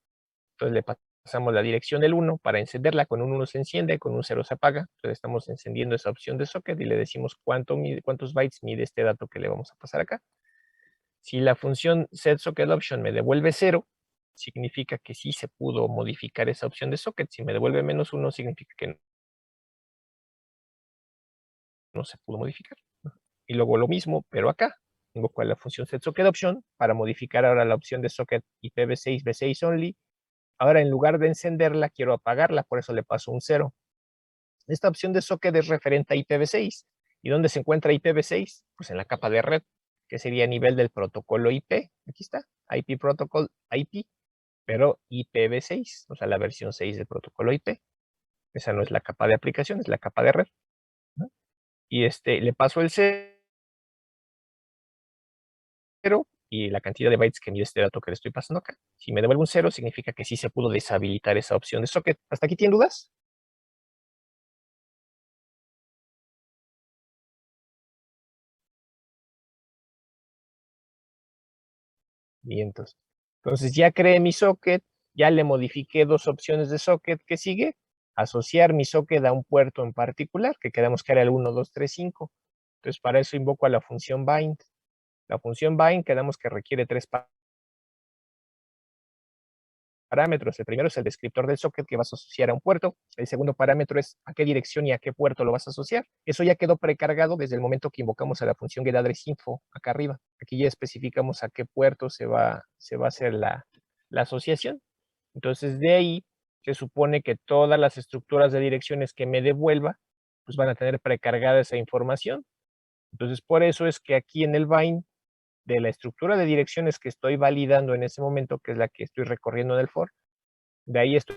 Entonces le pasamos la dirección del 1 para encenderla. Con un 1 se enciende, con un 0 se apaga. Entonces estamos encendiendo esa opción de socket y le decimos cuántos bytes mide este dato que le vamos a pasar acá. Si la función setSocketOption me devuelve 0, significa que sí se pudo modificar esa opción de socket. Si me devuelve -1, significa que no se pudo modificar. Y luego lo mismo, pero acá. Invoco a la función setSocketOption para modificar ahora la opción de socket IPv6 v6 only. Ahora en lugar de encenderla, quiero apagarla, por eso le paso un 0. Esta opción de socket es referente a IPv6. ¿Y dónde se encuentra IPv6? Pues en la capa de red, que sería a nivel del protocolo IP. Aquí está, IP Protocol IP, pero IPv6, o sea, la versión 6 del protocolo IP. Esa no es la capa de aplicación, es la capa de red, ¿no? Y le paso el 0 y la cantidad de bytes que mide este dato que le estoy pasando acá. Si me devuelve un 0, significa que sí se pudo deshabilitar esa opción de socket. ¿Hasta aquí tienen dudas? Bien, entonces ya creé mi socket, ya le modifiqué dos opciones de socket. ¿Qué sigue? Asociar mi socket a un puerto en particular, que quedamos que era el 1, 2, 3, 5. Entonces para eso invoco a la función bind. La función bind quedamos que requiere tres parámetros. El primero es el descriptor del socket que vas a asociar a un puerto. El segundo parámetro es a qué dirección y a qué puerto lo vas a asociar. Eso ya quedó precargado desde el momento que invocamos a la función getAddressInfo acá arriba. Aquí ya especificamos a qué puerto se va a hacer la asociación. Entonces de ahí se supone que todas las estructuras de direcciones que me devuelva pues van a tener precargada esa información. Entonces por eso es que aquí en el bind de la estructura de direcciones que estoy validando en ese momento, que es la que estoy recorriendo en el for, de ahí estoy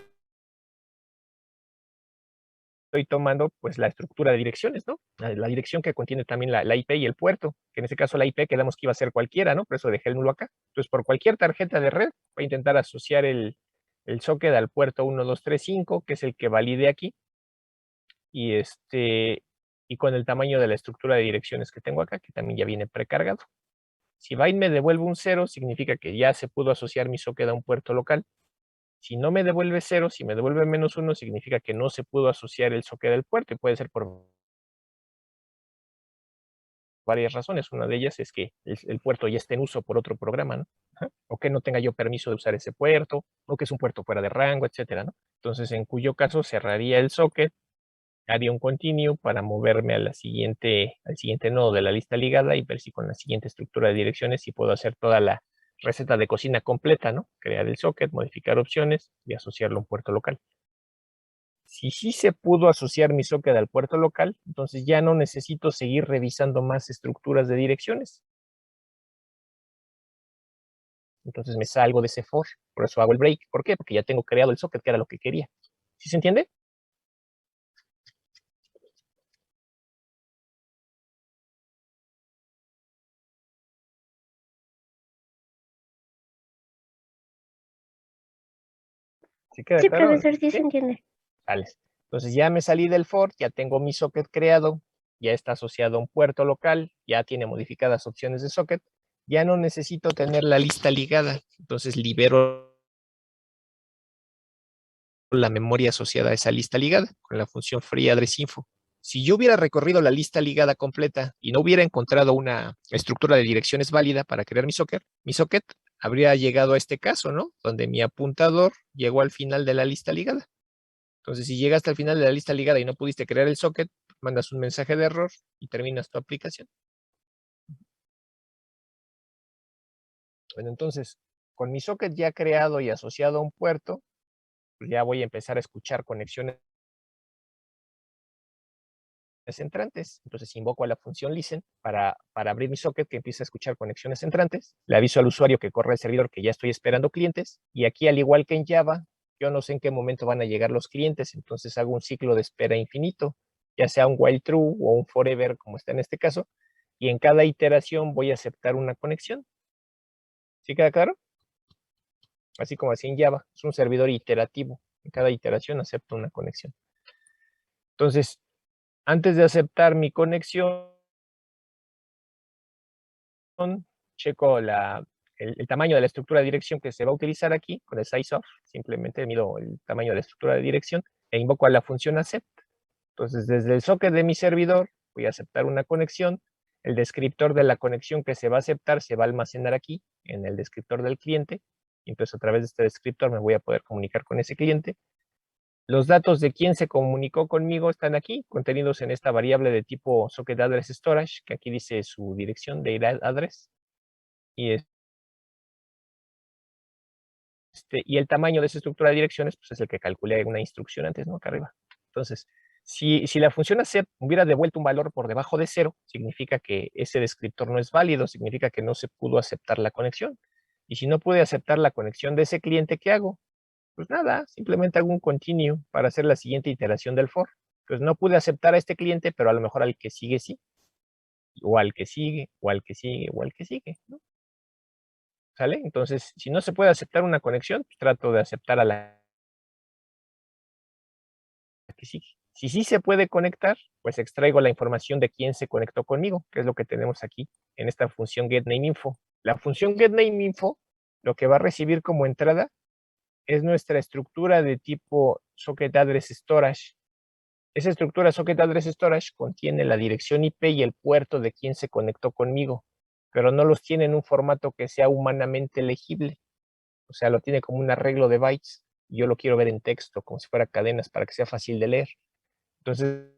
tomando pues la estructura de direcciones, ¿no? La dirección que contiene también la IP y el puerto, que en este caso la IP quedamos que iba a ser cualquiera, ¿no? Por eso dejé el nulo acá. Entonces por cualquier tarjeta de red voy a intentar asociar el socket al puerto 1, 2, 3, 5, que es el que valide aquí, y y con el tamaño de la estructura de direcciones que tengo acá, que también ya viene precargado. Si bind me devuelve un 0, significa que ya se pudo asociar mi socket a un puerto local. Si no me devuelve 0, si me devuelve -1, significa que no se pudo asociar el socket al puerto, y puede ser por varias razones. Una de ellas es que el puerto ya está en uso por otro programa, ¿no? O que no tenga yo permiso de usar ese puerto, o que es un puerto fuera de rango, etcétera, ¿no? Entonces, en cuyo caso cerraría el socket, haría un continue para moverme al siguiente nodo de la lista ligada y ver si con la siguiente estructura de direcciones si puedo hacer toda la receta de cocina completa, ¿no? Crear el socket, modificar opciones y asociarlo a un puerto local. Si sí se pudo asociar mi socket al puerto local, entonces ya no necesito seguir revisando más estructuras de direcciones. Entonces me salgo de ese for, por eso hago el break. ¿Por qué? Porque ya tengo creado el socket, que era lo que quería. ¿Sí se entiende? ¿Sí queda Sí, claro? profesor, sí se ¿Sí? entiende. Vale. Entonces ya me salí del for, ya tengo mi socket creado, ya está asociado a un puerto local, ya tiene modificadas opciones de socket, ya no necesito tener la lista ligada, entonces libero la memoria asociada a esa lista ligada con la función freeAddressInfo. Si yo hubiera recorrido la lista ligada completa y no hubiera encontrado una estructura de direcciones válida para crear mi socket habría llegado a este caso, ¿no? Donde mi apuntador llegó al final de la lista ligada. Entonces, si llegaste al final de la lista ligada y no pudiste crear el socket, mandas un mensaje de error y terminas tu aplicación. Bueno, entonces, con mi socket ya creado y asociado a un puerto, pues ya voy a empezar a escuchar conexiones entrantes. Entonces, invoco a la función listen para abrir mi socket que empieza a escuchar conexiones entrantes. Le aviso al usuario que corre el servidor que ya estoy esperando clientes. Y aquí, al igual que en Java, yo no sé en qué momento van a llegar los clientes. Entonces, hago un ciclo de espera infinito, ya sea un while true o un forever, como está en este caso. Y en cada iteración voy a aceptar una conexión. ¿Sí queda claro? Así como así en Java. Es un servidor iterativo. En cada iteración acepto una conexión. Entonces, antes de aceptar mi conexión, checo el tamaño de la estructura de dirección que se va a utilizar aquí con el sizeOf. Simplemente mido el tamaño de la estructura de dirección e invoco a la función accept. Entonces, desde el socket de mi servidor voy a aceptar una conexión. El descriptor de la conexión que se va a aceptar se va a almacenar aquí en el descriptor del cliente. Y entonces, a través de este descriptor me voy a poder comunicar con ese cliente. Los datos de quién se comunicó conmigo están aquí, contenidos en esta variable de tipo socketAddressStorage, que aquí dice su dirección de address. Y el tamaño de esa estructura de direcciones pues es el que calculé una instrucción antes, ¿no? Acá arriba. Entonces, si la función accept hubiera devuelto un valor por debajo de 0, significa que ese descriptor no es válido, significa que no se pudo aceptar la conexión. Y si no pude aceptar la conexión de ese cliente, ¿qué hago? Pues nada, simplemente hago un continue para hacer la siguiente iteración del for. Pues no pude aceptar a este cliente, pero a lo mejor al que sigue sí. O al que sigue, o al que sigue, o al que sigue, ¿no? ¿Sale? Entonces, si no se puede aceptar una conexión, pues trato de aceptar a la que sigue. Si sí se puede conectar, pues extraigo la información de quién se conectó conmigo, que es lo que tenemos aquí en esta función getNameInfo. La función getNameInfo lo que va a recibir como entrada es nuestra estructura de tipo SocketAddressStorage. Esa estructura SocketAddressStorage contiene la dirección IP y el puerto de quien se conectó conmigo, pero no los tiene en un formato que sea humanamente legible. O sea, lo tiene como un arreglo de bytes. Y yo lo quiero ver en texto, como si fuera cadenas, para que sea fácil de leer. Entonces,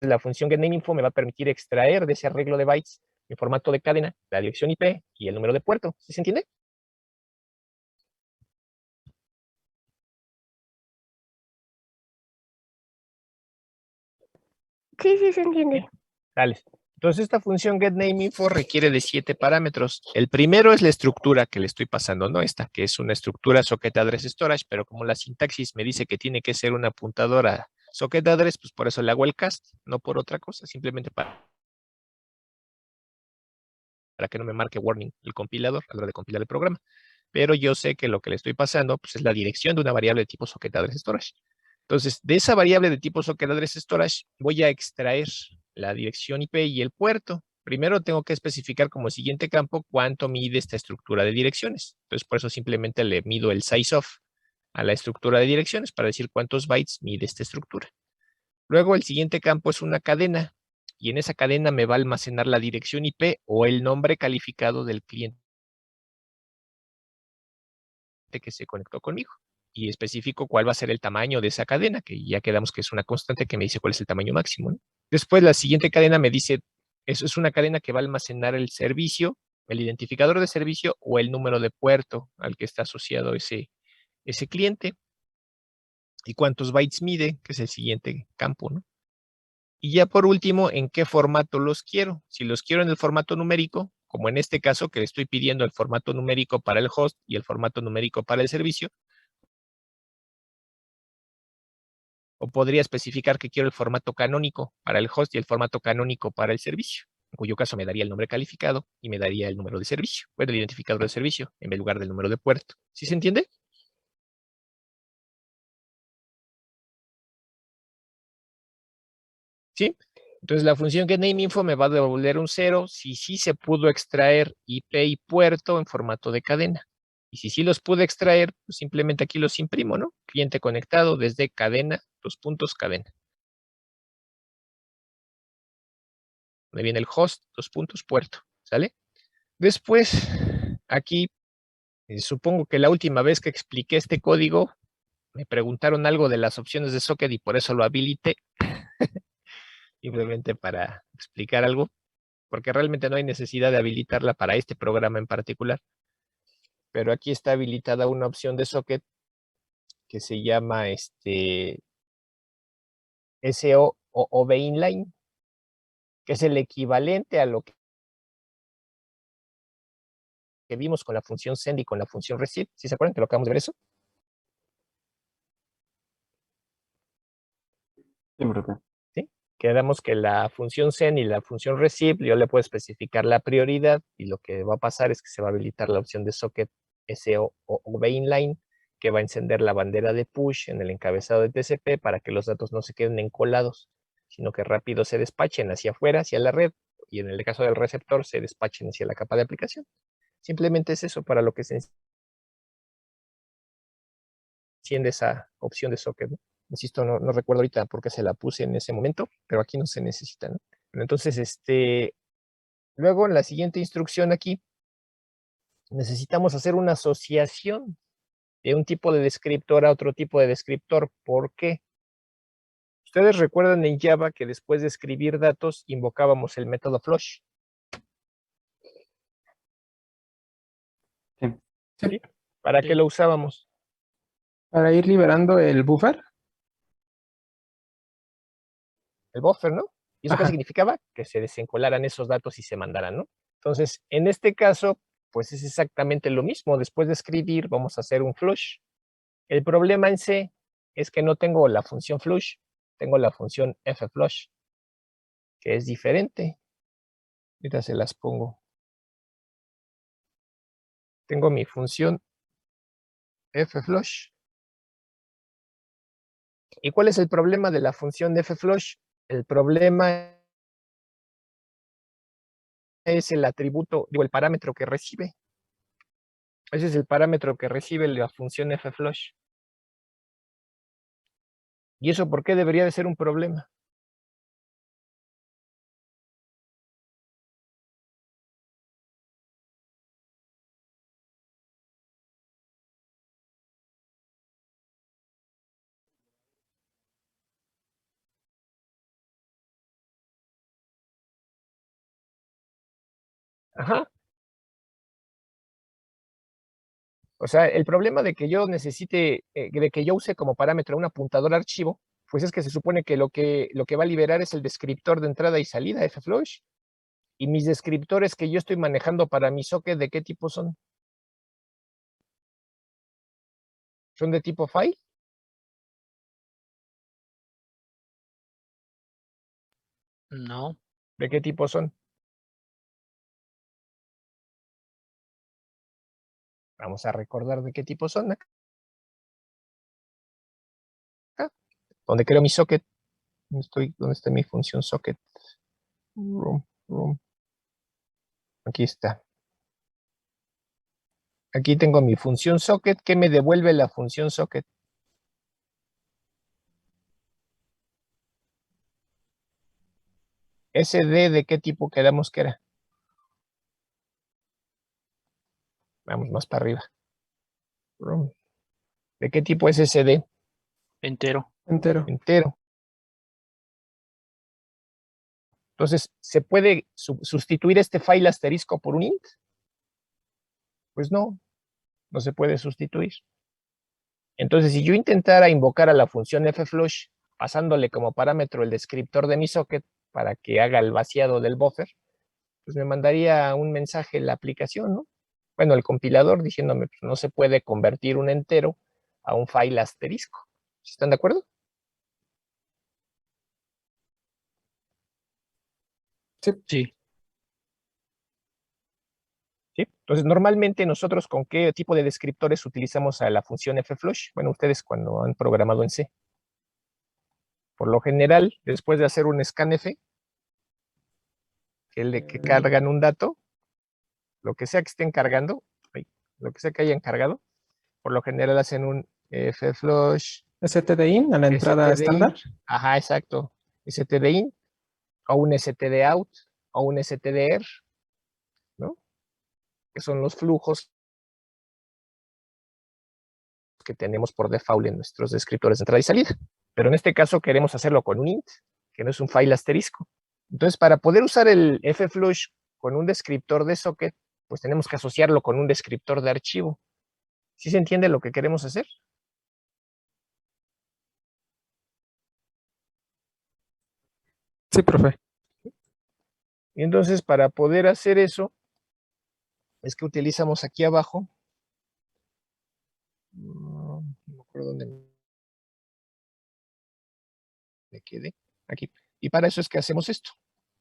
la función getNameInfo me va a permitir extraer de ese arreglo de bytes en formato de cadena la dirección IP y el número de puerto. ¿Sí se entiende? Sí, sí se entiende. Dale. Entonces, esta función getNameInfo requiere de 7 parámetros. El primero es la estructura que le estoy pasando, ¿no? Esta, que es una estructura SocketAddressStorage, pero como la sintaxis me dice que tiene que ser una apuntadora SocketAddress, pues por eso le hago el cast, no por otra cosa, simplemente para que no me marque warning el compilador a la hora de compilar el programa. Pero yo sé que lo que le estoy pasando pues, es la dirección de una variable de tipo SocketAddressStorage. Entonces, de esa variable de tipo SocketAddressStorage voy a extraer la dirección IP y el puerto. Primero tengo que especificar como siguiente campo cuánto mide esta estructura de direcciones. Entonces, por eso simplemente le mido el sizeOf a la estructura de direcciones para decir cuántos bytes mide esta estructura. Luego, el siguiente campo es una cadena y en esa cadena me va a almacenar la dirección IP o el nombre calificado del cliente que se conectó conmigo. Y especifico cuál va a ser el tamaño de esa cadena, que ya quedamos que es una constante que me dice cuál es el tamaño máximo, ¿no? Después la siguiente cadena me dice, eso es una cadena que va a almacenar el servicio, el identificador de servicio o el número de puerto al que está asociado ese cliente. Y cuántos bytes mide, que es el siguiente campo, ¿no? Y ya por último, ¿en qué formato los quiero? Si los quiero en el formato numérico, como en este caso que le estoy pidiendo el formato numérico para el host y el formato numérico para el servicio, o podría especificar que quiero el formato canónico para el host y el formato canónico para el servicio, en cuyo caso me daría el nombre calificado y me daría el número de servicio, bueno, el identificador de servicio, en lugar del número de puerto. ¿Sí se entiende? ¿Sí? Entonces la función getNameInfo me va a devolver un 0 si sí se pudo extraer IP y puerto en formato de cadena. Y si sí los pude extraer, pues simplemente aquí los imprimo, ¿no? Cliente conectado desde cadena, dos puntos, cadena. Me viene el host, dos puntos, puerto, ¿sale? Después, aquí, supongo que la última vez que expliqué este código, me preguntaron algo de las opciones de socket y por eso lo habilité, simplemente para explicar algo, porque realmente no hay necesidad de habilitarla para este programa en particular. Pero aquí está habilitada una opción de socket que se llama SO o OV inline, que es el equivalente a lo que vimos con la función send y con la función receive. ¿Sí se acuerdan que lo acabamos de ver eso? Sí, profe. ¿Sí? Quedamos que la función send y la función receive, yo le puedo especificar la prioridad y lo que va a pasar es que se va a habilitar la opción de socket SO o OV inline, que va a encender la bandera de push en el encabezado de TCP para que los datos no se queden encolados, sino que rápido se despachen hacia afuera, hacia la red, y en el caso del receptor se despachen hacia la capa de aplicación. Simplemente es eso para lo que se enciende esa opción de socket, ¿no? Insisto, no recuerdo ahorita por qué se la puse en ese momento, pero aquí no se necesita, ¿no? Entonces, luego en la siguiente instrucción aquí, necesitamos hacer una asociación de un tipo de descriptor a otro tipo de descriptor. ¿Por qué? Ustedes recuerdan en Java que después de escribir datos invocábamos el método flush. Sí. ¿Sí? ¿Para qué Sí. lo usábamos? Para ir liberando el buffer. El buffer, ¿no? ¿Y eso qué Ajá. significaba? Que se desencolaran esos datos y se mandaran, ¿no? Entonces, en este caso, pues es exactamente lo mismo. Después de escribir, vamos a hacer un flush. El problema en C es que no tengo la función flush, tengo la función fflush, que es diferente. Ahorita se las pongo. Tengo mi función fflush. ¿Y cuál es el problema de la función de fflush? El problema es el atributo, digo, el parámetro que recibe. Ese es el parámetro que recibe la función fflush. ¿Y eso por qué debería de ser un problema? Ajá. O sea, el problema de que yo necesite, de que yo use como parámetro un apuntador archivo, pues es que se supone que lo que va a liberar es el descriptor de entrada y salida, fflush. Y mis descriptores que yo estoy manejando para mi socket, ¿de qué tipo son? ¿Son de tipo file? No, ¿De qué tipo son? Vamos a recordar de qué tipo son acá. Donde creo mi socket. ¿Dónde está mi función socket? Room. Aquí está. Aquí tengo mi función socket. ¿Qué me devuelve la función socket? SD, ¿de qué tipo quedamos que era? Vamos más para arriba. ¿De qué tipo es SD? entero. Entero. Entero. Entonces, ¿se puede sustituir este file asterisco por un int? Pues no, no se puede sustituir. Entonces, si yo intentara invocar a la función fflush, pasándole como parámetro el descriptor de mi socket para que haga el vaciado del buffer, pues me mandaría un mensaje la aplicación, ¿no? Bueno, el compilador diciéndome, pues no se puede convertir un entero a un file asterisco. ¿Están de acuerdo? Sí. Sí. ¿Sí? Entonces, normalmente nosotros ¿con qué tipo de descriptores utilizamos a la función fflush? Bueno, ustedes cuando han programado en C. Por lo general, después de hacer un scanf, que cargan un dato, lo que sea que estén cargando, lo que sea que hayan cargado, por lo general hacen un fflush, stdin a la entrada stdin, estándar. ajá, exacto, stdin, o un stdout, o un stdr, ¿no? Que son los flujos que tenemos por default en nuestros descriptores de entrada y salida. Pero en este caso queremos hacerlo con un int, que no es un file asterisco. Entonces, para poder usar el fflush con un descriptor de socket, pues tenemos que asociarlo con un descriptor de archivo. ¿Sí se entiende lo que queremos hacer? Sí, profe. Y entonces, para poder hacer eso, es que utilizamos aquí abajo, no me acuerdo dónde me quedé, aquí. Y para eso es que hacemos esto.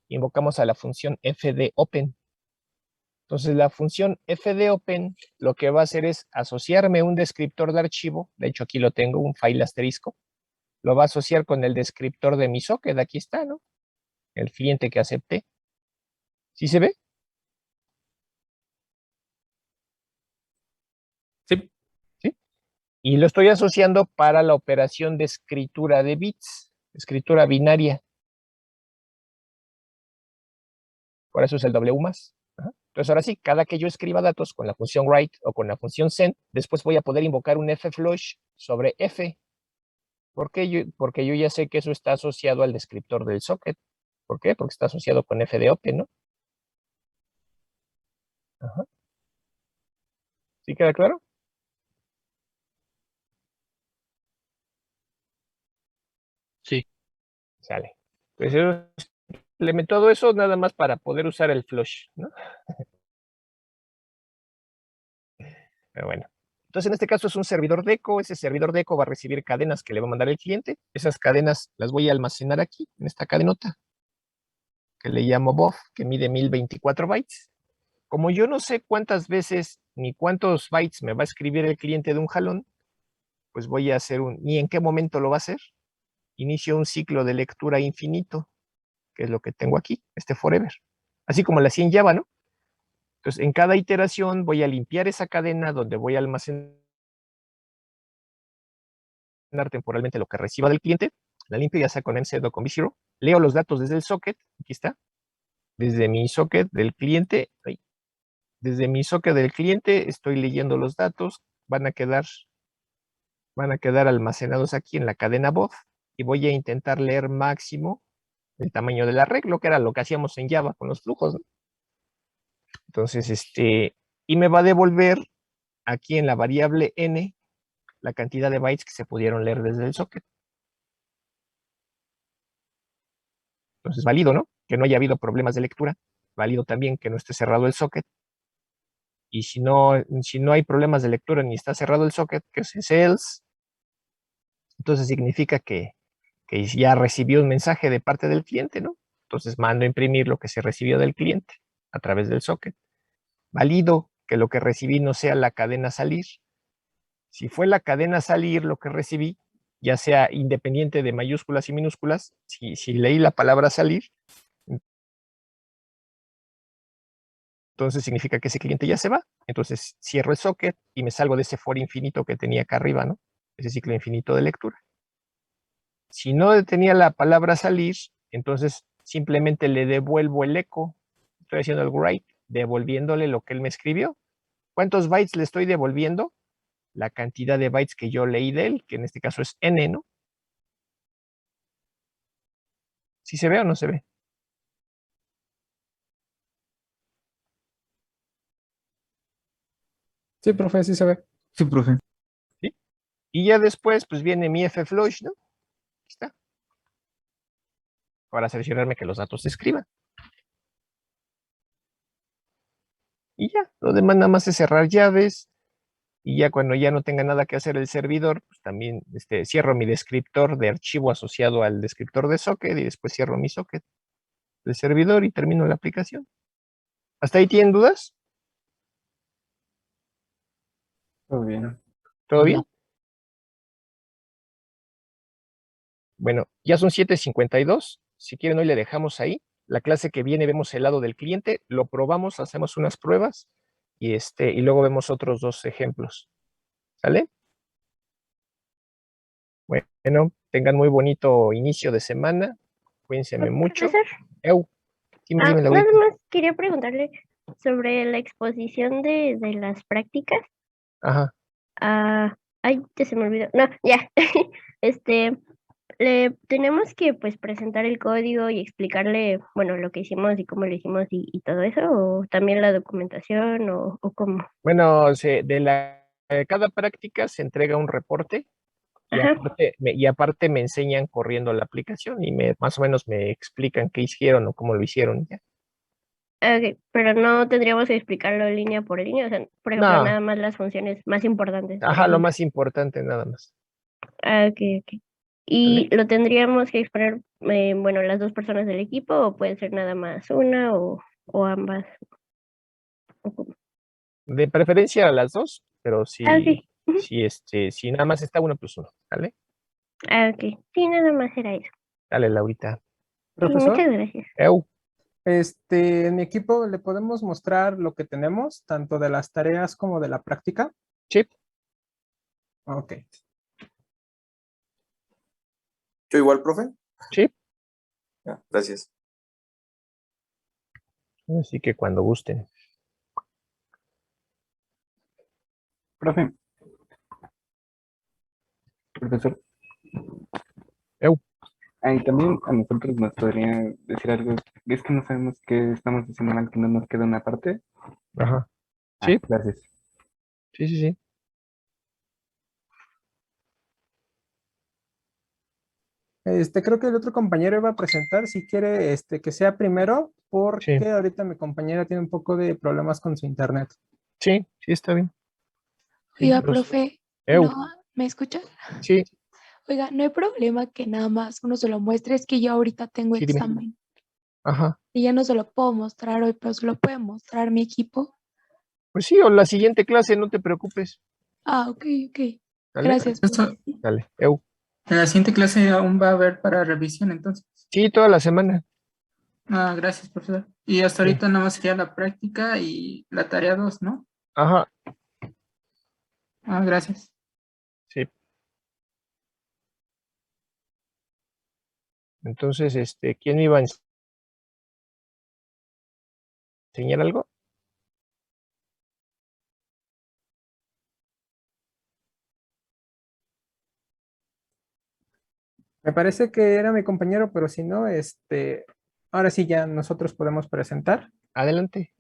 Invocamos a la función fdopen. Entonces, la función fdopen lo que va a hacer es asociarme un descriptor de archivo, de hecho aquí lo tengo, un file asterisco, lo va a asociar con el descriptor de mi socket, aquí está, ¿no? El cliente que acepté. ¿Sí se ve? Sí. ¿Sí? Y lo estoy asociando para la operación de escritura de bits, escritura binaria. Por eso es el W+. Ajá. Entonces, ahora sí, cada que yo escriba datos con la función write o con la función send, después voy a poder invocar un fflush sobre f. Porque yo ya sé que eso está asociado al descriptor del socket. ¿Por qué? Porque está asociado con fdopen, ¿no? Ajá. ¿Sí queda claro? Sí. Sale. Pues todo eso nada más para poder usar el flush, ¿no? Pero bueno. Entonces, en este caso es un servidor de eco. Ese servidor de eco va a recibir cadenas que le va a mandar el cliente. Esas cadenas las voy a almacenar aquí, en esta cadenota, que le llamo BOF, que mide 1024 bytes. Como yo no sé cuántas veces ni cuántos bytes me va a escribir el cliente de un jalón, pues voy a hacer ni en qué momento lo va a hacer. Inicio un ciclo de lectura infinito, que es lo que tengo aquí, este forever. Así como lo hacía en Java, ¿no? Entonces, en cada iteración voy a limpiar esa cadena donde voy a almacenar temporalmente lo que reciba del cliente. La limpio ya sea con MZ o con V0. Leo los datos desde el socket. Aquí está. Desde mi socket del cliente. Desde mi socket del cliente estoy leyendo los datos. Van a quedar almacenados aquí en la cadena BOF. Y voy a intentar leer máximo el tamaño del arreglo, que era lo que hacíamos en Java con los flujos, ¿no? Entonces, y me va a devolver aquí en la variable n la cantidad de bytes que se pudieron leer desde el socket. Entonces, válido, ¿no? Que no haya habido problemas de lectura. Válido también que no esté cerrado el socket. Y si no hay problemas de lectura ni está cerrado el socket, que es else, entonces significa que ya recibió un mensaje de parte del cliente, ¿no? Entonces mando a imprimir lo que se recibió del cliente a través del socket. Válido que lo que recibí no sea la cadena salir. Si fue la cadena salir lo que recibí, ya sea independiente de mayúsculas y minúsculas, si leí la palabra salir, entonces significa que ese cliente ya se va. Entonces cierro el socket y me salgo de ese for infinito que tenía acá arriba, ¿no? Ese ciclo infinito de lectura. Si no tenía la palabra salir, entonces simplemente le devuelvo el eco. Estoy haciendo el write, devolviéndole lo que él me escribió. ¿Cuántos bytes le estoy devolviendo? La cantidad de bytes que yo leí de él, que en este caso es n, ¿no? ¿Sí se ve o no se ve? Sí, profe, sí se ve. Sí, profe. ¿Sí? Y ya después, pues viene mi fflush, ¿no? Aquí está. Para cerciorarme que los datos se escriban. Y ya, lo demás nada más es cerrar llaves. Y ya cuando ya no tenga nada que hacer el servidor, pues también cierro mi descriptor de archivo asociado al descriptor de socket y después cierro mi socket del servidor y termino la aplicación. ¿Hasta ahí tienen dudas? Todo bien. ¿Todo bien? No. Bueno, ya son 7:52. Si quieren, hoy le dejamos ahí. La clase que viene vemos el lado del cliente, lo probamos, hacemos unas pruebas y luego vemos otros 2 ejemplos. ¿Sale? Bueno, tengan muy bonito inicio de semana. Cuídense mucho. Profesor, Dime, nada Laurita. más quería preguntarle sobre la exposición de las prácticas. Ajá. Ay, ya se me olvidó. No, ya. Le tenemos que pues presentar el código y explicarle, bueno, lo que hicimos y cómo lo hicimos y todo eso, o también la documentación, o cómo. Bueno, cada práctica se entrega un reporte y Ajá. aparte me enseñan corriendo la aplicación y más o menos me explican qué hicieron o cómo lo hicieron. ¿Ya? Ok, pero no tendríamos que explicarlo línea por línea, o sea, por ejemplo, No, nada más las funciones más importantes, por ajá, lo ejemplo. más importante nada más. Ok, ok. ¿Y lo tendríamos que exponer, bueno, las 2 personas del equipo, o puede ser nada más una, o ambas? ¿O cómo? De preferencia a las 2, pero Ok. Ujú. si nada más está uno, pues uno. ¿Vale? Ok. Sí, nada más era eso. Dale, Laurita. Sí, Profesor, muchas gracias. en mi equipo le podemos mostrar lo que tenemos, tanto de las tareas como de la práctica. Sí. Ok. ¿Yo igual, profe? Sí. Ya, gracias. Así que cuando gusten. Profe. Profesor. Y también a nosotros nos podría decir algo. Es que no sabemos qué estamos haciendo mal, que no nos queda una parte. Ajá. Sí. Gracias. Sí. Creo que el otro compañero iba a presentar, si quiere, que sea primero, porque ahorita mi compañera tiene un poco de problemas con su internet. Sí, está bien. Oiga, los- profe, Eu, no, ¿me escucha? sí, Oiga, no hay problema que nada más uno se lo muestre, es que yo ahorita tengo sí, dime. examen Ajá. y ya no se lo puedo mostrar hoy, pero se lo puede mostrar mi equipo. Pues sí, o la siguiente clase, no te preocupes. Ah, ok, ok. ¿Sale? Gracias, profe. Dale, Eu. En la siguiente clase aún va a haber para revisión, entonces. Sí, toda la semana. Ah, gracias, profesor. Y hasta Sí. ahorita nada más sería la práctica y la tarea 2, ¿no? Ajá, Ah, gracias. sí. Entonces, ¿quién me iba a enseñar algo? Me parece que era mi compañero, pero si no, ahora sí ya nosotros podemos presentar. Adelante.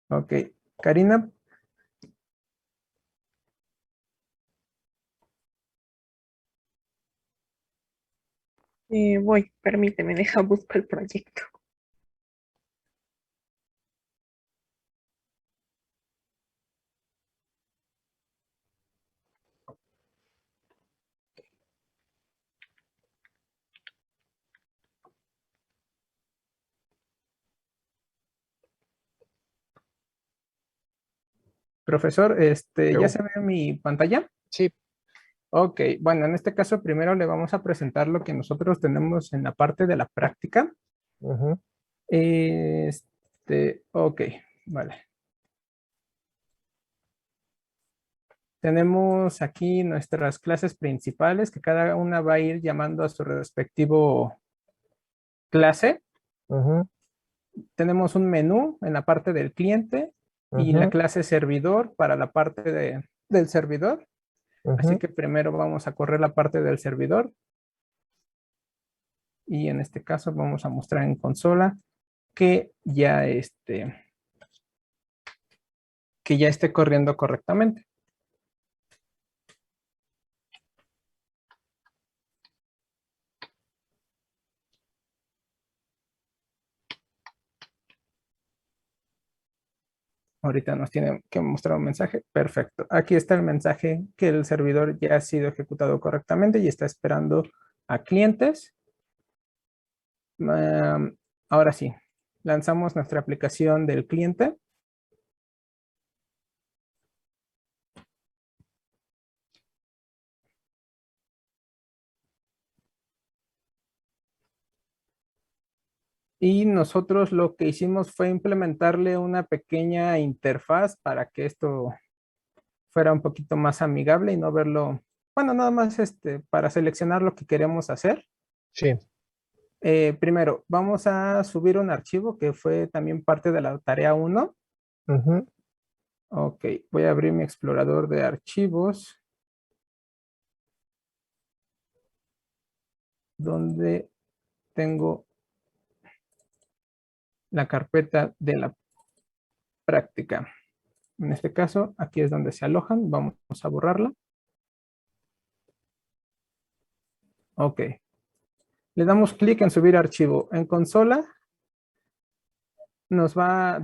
Ok, Karina, Voy, permíteme, deja busco el proyecto. profesor, ¿ya Eu. se ve mi pantalla? Sí. Ok, bueno, en este caso primero le vamos a presentar lo que nosotros tenemos en la parte de la práctica. Ujú, Ok, vale. Tenemos aquí nuestras clases principales, que cada una va a ir llamando a su respectivo clase. ujú, Tenemos un menú en la parte del cliente y la ujú, clase servidor para la parte del servidor. Así ujú. que primero vamos a correr la parte del servidor. Y en este caso vamos a mostrar en consola que que ya esté corriendo correctamente. Ahorita nos tiene que mostrar un mensaje. Perfecto. Aquí está el mensaje que el servidor ya ha sido ejecutado correctamente y está esperando a clientes. Ahora sí, lanzamos nuestra aplicación del cliente. Y nosotros lo que hicimos fue implementarle una pequeña interfaz para que esto fuera un poquito más amigable y no verlo, bueno, nada más para seleccionar lo que queremos hacer. Sí. Primero, vamos a subir un archivo que fue también parte de la tarea 1. Ujú, Ok, voy a abrir mi explorador de archivos, donde tengo la carpeta de la práctica. En este caso, aquí es donde se alojan. Vamos a borrarla. Ok. Le damos clic en subir archivo. En consola nos va,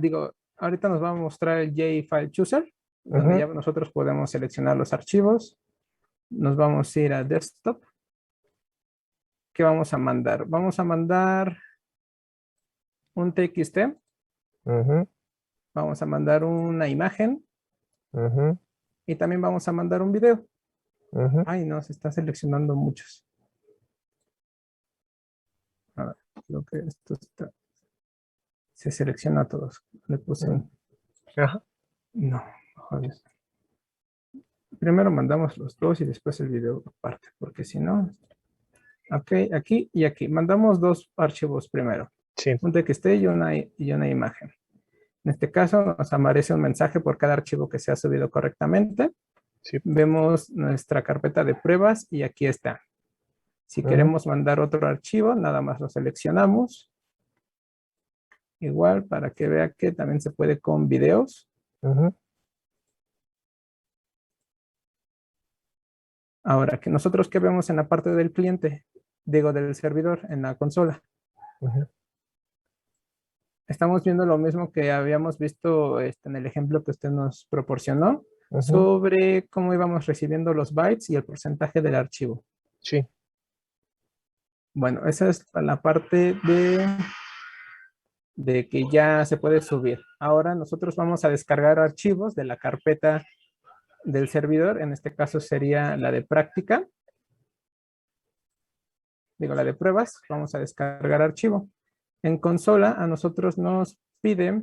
ahorita nos va a mostrar el JFile Chooser, donde ujú, ya nosotros podemos seleccionar los archivos. Nos vamos a ir a Desktop. ¿Qué vamos a mandar? Vamos a mandar un TXT. ujú, Vamos a mandar una imagen. ujú, Y también vamos a mandar un video. ujú. Ay, no, se está seleccionando muchos. A ver, creo que esto está... Se selecciona a todos. Le puse un... Ajá. No, joder. Primero mandamos los dos y después el video aparte, porque si no... Ok, aquí y aquí. Mandamos dos archivos primero. Sí. Un TXT y una imagen. En este caso nos aparece un mensaje por cada archivo que se ha subido correctamente. Sí. Vemos nuestra carpeta de pruebas y aquí está. Si Ujú, queremos mandar otro archivo, nada más lo seleccionamos. Igual para que vea que también se puede con videos. ujú, Ahora, que nosotros que vemos en la parte del cliente, del servidor, en la consola. ujú. Estamos viendo lo mismo que habíamos visto en el ejemplo que usted nos proporcionó. Ujú. sobre cómo íbamos recibiendo los bytes y el porcentaje del archivo. Sí. Bueno, esa es la parte de que ya se puede subir. Ahora nosotros vamos a descargar archivos de la carpeta del servidor. En este caso sería la de práctica. Digo, la de pruebas. Vamos a descargar archivo. En consola a nosotros nos pide,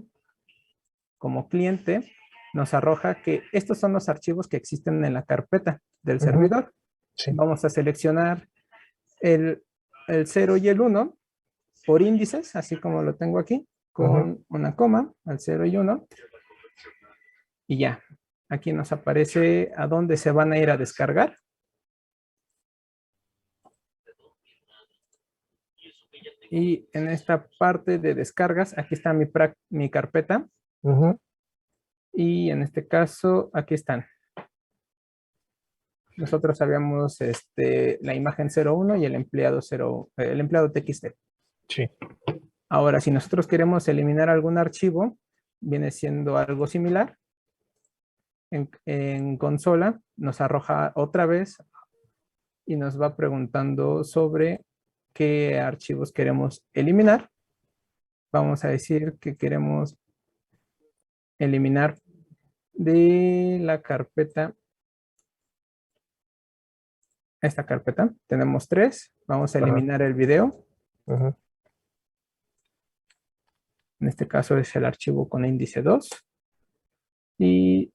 como cliente, nos arroja que estos son los archivos que existen en la carpeta del servidor. Sí. Vamos a seleccionar el 0 y el 1 por índices, así como lo tengo aquí, con una coma, al 0 y 1. Y ya, aquí nos aparece a dónde se van a ir a descargar. Y en esta parte de descargas, aquí está mi carpeta. Y en este caso, aquí están. Nosotros habíamos la imagen 01 y el empleado TXT. Sí. Ahora, si nosotros queremos eliminar algún archivo, viene siendo algo similar. En consola nos arroja otra vez y nos va preguntando sobre qué archivos queremos eliminar. Vamos a decir que queremos eliminar de la carpeta, esta carpeta. Tenemos 3. Vamos a eliminar el video. En este caso es el archivo con índice 2. Y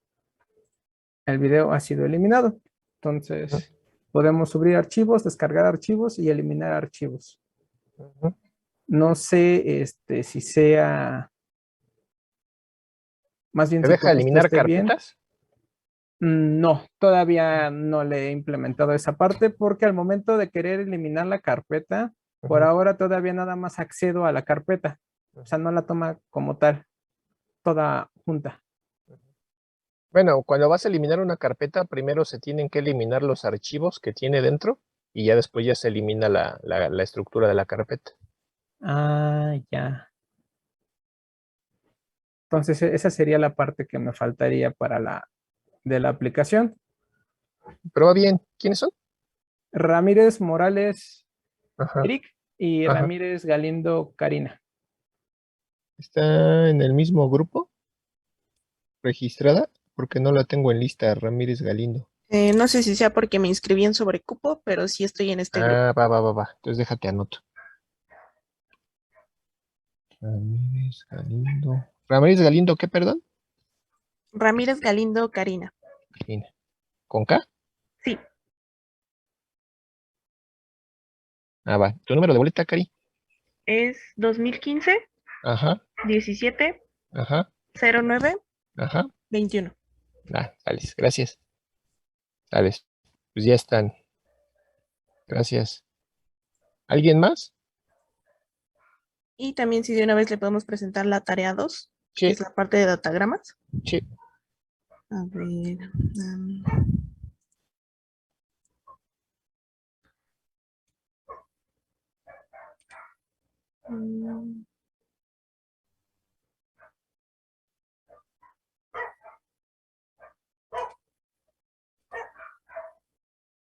el video ha sido eliminado. Entonces, podemos subir archivos, descargar archivos y eliminar archivos. No sé si sea... Más bien, ¿Te si deja con esto eliminar esté bien. carpetas? No, todavía no le he implementado esa parte porque al momento de querer eliminar la carpeta, por ahora todavía nada más accedo a la carpeta. O sea, no la toma como tal, toda junta. Bueno, cuando vas a eliminar una carpeta, primero se tienen que eliminar los archivos que tiene dentro y ya después ya se elimina la estructura de la carpeta. Ah, ya. Entonces, esa sería la parte que me faltaría para de la aplicación. Pero va bien. ¿Quiénes son? Ramírez Morales Ajá. Eric y Ajá. Ramírez Galindo Karina. ¿Está en el mismo grupo? ¿Registrada? Porque no la tengo en lista, Ramírez Galindo. No sé si sea porque me inscribí en Sobrecupo, pero sí estoy en este grupo. Va. Entonces déjate anoto. Ramírez Galindo. ¿Ramírez Galindo qué, perdón? Ramírez Galindo Karina. Karina. ¿Con K? Sí. Va. ¿Tu número de boleta, Cari? Es 2015 Ajá. 17 Ajá. 09 Ajá. 21. Sales. Gracias. Sales. Pues ya están. Gracias. ¿Alguien más? Y también si de una vez le podemos presentar la tarea 2, Sí. que es la parte de datagramas. Sí. A ver.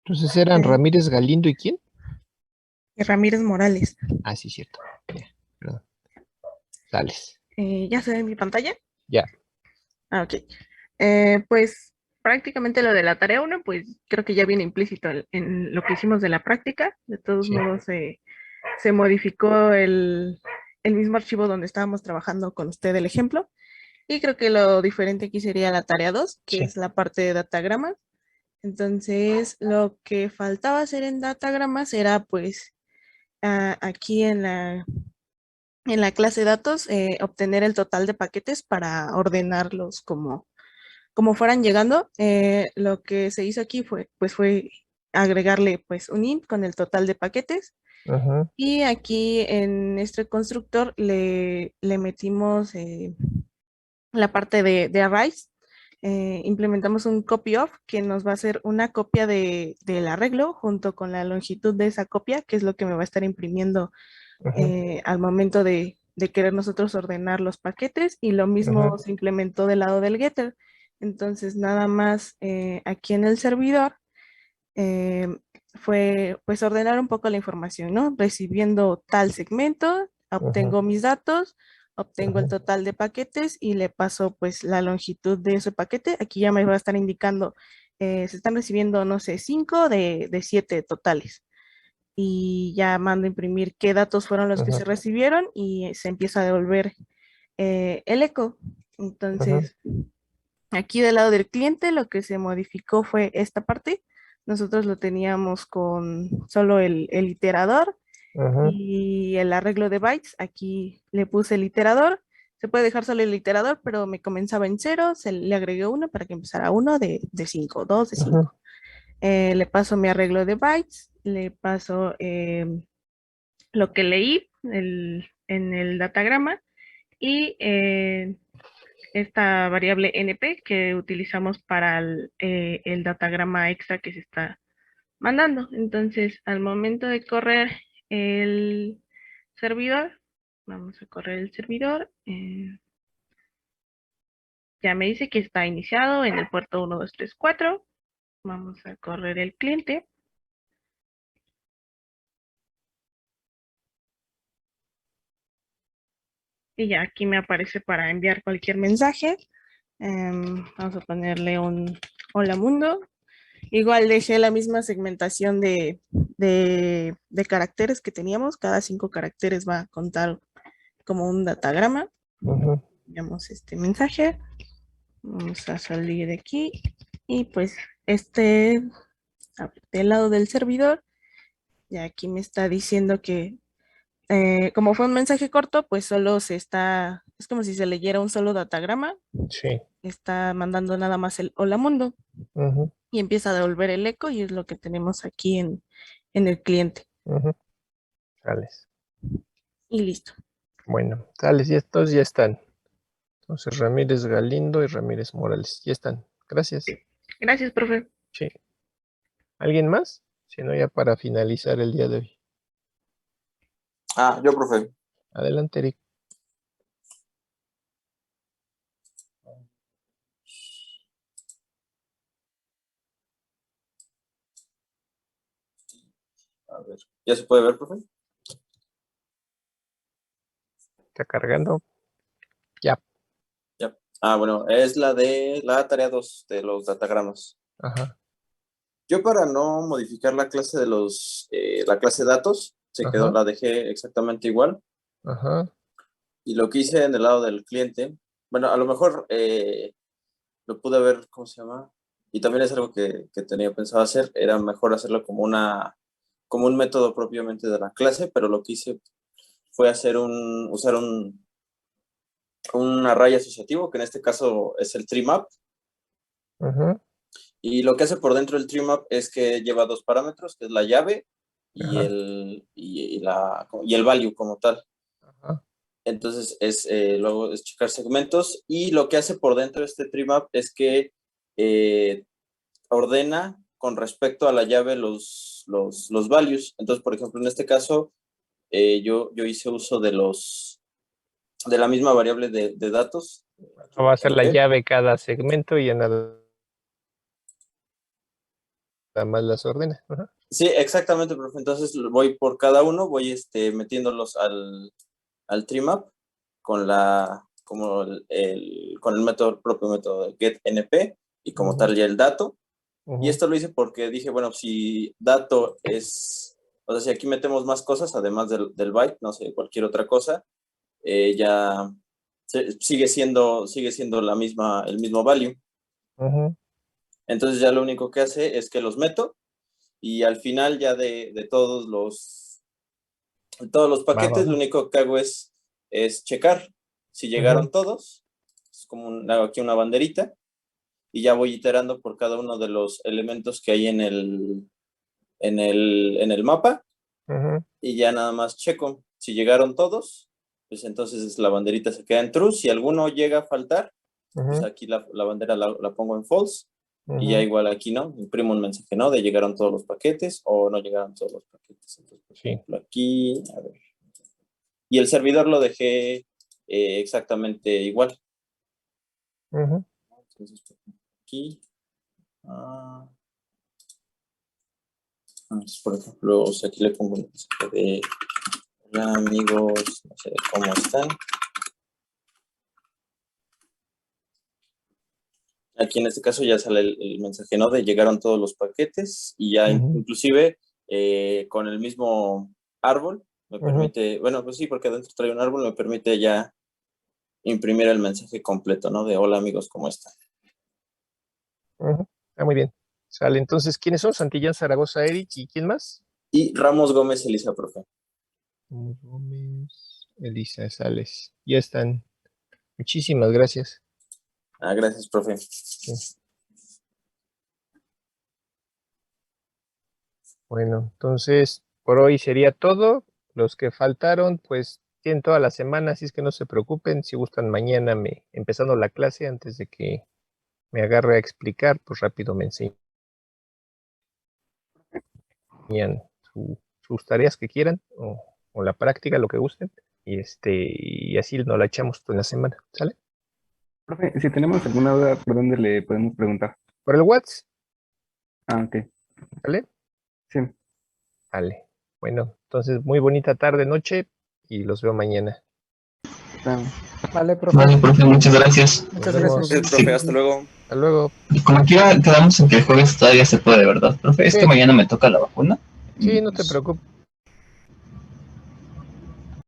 Entonces eran Ramírez Galindo y ¿quién? Ramírez Morales. Sí, cierto. Perdón. Sales. ¿Ya se ve en mi pantalla? Ya. Ok. Pues prácticamente lo de la tarea 1, pues creo que ya viene implícito en lo que hicimos de la práctica. De todos modos, se modificó el mismo archivo donde estábamos trabajando con usted el ejemplo. Y creo que lo diferente aquí sería la tarea 2, que es la parte de datagramas. Entonces, lo que faltaba hacer en datagramas era pues aquí en la clase datos obtener el total de paquetes para ordenarlos como fueran llegando. Lo que se hizo aquí fue agregarle pues un int con el total de paquetes. Y aquí en este constructor le metimos la parte de arrays. Implementamos un copy of que nos va a hacer una copia del arreglo junto con la longitud de esa copia, que es lo que me va a estar imprimiendo al momento de querer nosotros ordenar los paquetes. Y lo mismo se implementó del lado del getter. Entonces, nada más aquí en el servidor fue pues ordenar un poco la información, ¿no? Recibiendo tal segmento, obtengo mis datos, obtengo el total de paquetes y le paso pues la longitud de ese paquete. Aquí ya me va a estar indicando, se están recibiendo, no sé, 5 de 7 totales. Y ya mando a imprimir qué datos fueron los que se recibieron y se empieza a devolver el eco. Entonces, aquí del lado del cliente lo que se modificó fue esta parte. Nosotros lo teníamos con solo el iterador y el arreglo de bytes. Aquí le puse el iterador. Se puede dejar solo el iterador, pero me comenzaba en 0, le agregué 1 para que empezara 1 de 5, 2 de 5. Le paso mi arreglo de bytes, le paso lo que leí en el datagrama y esta variable NP que utilizamos para el datagrama extra que se está mandando. Entonces, al momento de correr el servidor, vamos a correr el servidor. Ya me dice que está iniciado en el puerto 1, 2, 3, 4. Vamos a correr el cliente. Y ya aquí me aparece para enviar cualquier mensaje. Vamos a ponerle un hola mundo. Igual dejé la misma segmentación de caracteres que teníamos. Cada 5 caracteres va a contar como un datagrama. Veamos este mensaje. Vamos a salir de aquí. Y pues del lado del servidor, ya aquí me está diciendo que como fue un mensaje corto, pues solo es como si se leyera un solo datagrama. Sí. Está mandando nada más el hola mundo. Y empieza a devolver el eco y es lo que tenemos aquí en el cliente. Sales. Y listo. Bueno, sales, y estos ya están. Entonces, Ramírez Galindo y Ramírez Morales, ya están. Gracias. Gracias, profe. Sí. ¿Alguien más? Si no, ya para finalizar el día de hoy. Yo, profe. Adelante, Eric. A ver, ¿ya se puede ver, profe? ¿Está cargando? Ya. Ya. Bueno, es la tarea 2 de los datagramas. Ajá. Yo para no modificar la clase de la clase datos, la dejé exactamente igual. Ajá. Y lo que hice en el lado del cliente, bueno, a lo mejor lo pude ver, ¿cómo se llama? Y también es algo que tenía pensado hacer, era mejor hacerlo como un método propiamente de la clase, pero lo que hice fue usar un array asociativo, que en este caso es el treemap. Y lo que hace por dentro del treemap es que lleva 2 parámetros, que es la llave y el value como tal. Entonces luego es checar segmentos, y lo que hace por dentro de este treemap es que ordena con respecto a la llave los values. Entonces, por ejemplo, en este caso, yo hice uso de la misma variable de datos. Va a ser la llave cada segmento y ya nada más las ordena. Sí, exactamente, profe. Entonces voy por cada uno, voy metiéndolos al treemap con con el propio método de getNP y como tal ya el dato. Y esto lo hice porque dije, bueno, si dato es, o sea, si aquí metemos más cosas, además del byte, no sé, cualquier otra cosa, ya sigue siendo el mismo value. Entonces ya lo único que hace es que los meto, y al final ya de todos los paquetes, lo único que hago es checar si llegaron todos. Es como hago aquí una banderita, y ya voy iterando por cada uno de los elementos que hay en el mapa. Y ya nada más checo si llegaron todos, pues entonces la banderita se queda en true. Si alguno llega a faltar, pues aquí la bandera la pongo en false. Y ya igual aquí, ¿no? Imprimo un mensaje, ¿no? De llegaron todos los paquetes o no llegaron todos los paquetes. Entonces, por ejemplo, aquí, a ver. Y el servidor lo dejé exactamente igual. Entonces, aquí. Por ejemplo, o sea, aquí le pongo un mensaje de hola amigos, no sé cómo están. Aquí en este caso ya sale el mensaje, ¿no? De llegaron todos los paquetes y ya inclusive con el mismo árbol me permite, bueno, pues sí, porque adentro trae un árbol, me permite ya imprimir el mensaje completo, ¿no? De hola amigos, ¿cómo están? Está muy bien. Sale, entonces, ¿quiénes son? Santillán, Zaragoza, Eric, ¿y quién más? Y Ramos Gómez Elisa, profe. Ramos Gómez, Elisa, Sales. Ya están. Muchísimas gracias. Gracias, profe. Sí. Bueno, entonces, por hoy sería todo. Los que faltaron, pues, tienen toda la semana, así es que no se preocupen. Si gustan mañana, empezando la clase, antes de que me agarre a explicar, pues rápido me enseñan sus tareas que quieran, o la práctica, lo que gusten, y así nos la echamos toda la semana, ¿sale? Profe, si tenemos alguna duda, ¿por dónde le podemos preguntar? Por el WhatsApp. Ok. ¿Vale? Sí. Vale. Bueno, entonces muy bonita tarde, noche, y los veo mañana. Vale, profe. Vale, profe, muchas gracias. Muchas Nos vemos. gracias. Sí, profe, hasta luego. Hasta luego. Y como quiera, quedamos en que el jueves todavía se puede, ¿verdad, profe? Es que Sí. mañana me toca la vacuna. Sí, no te preocupes.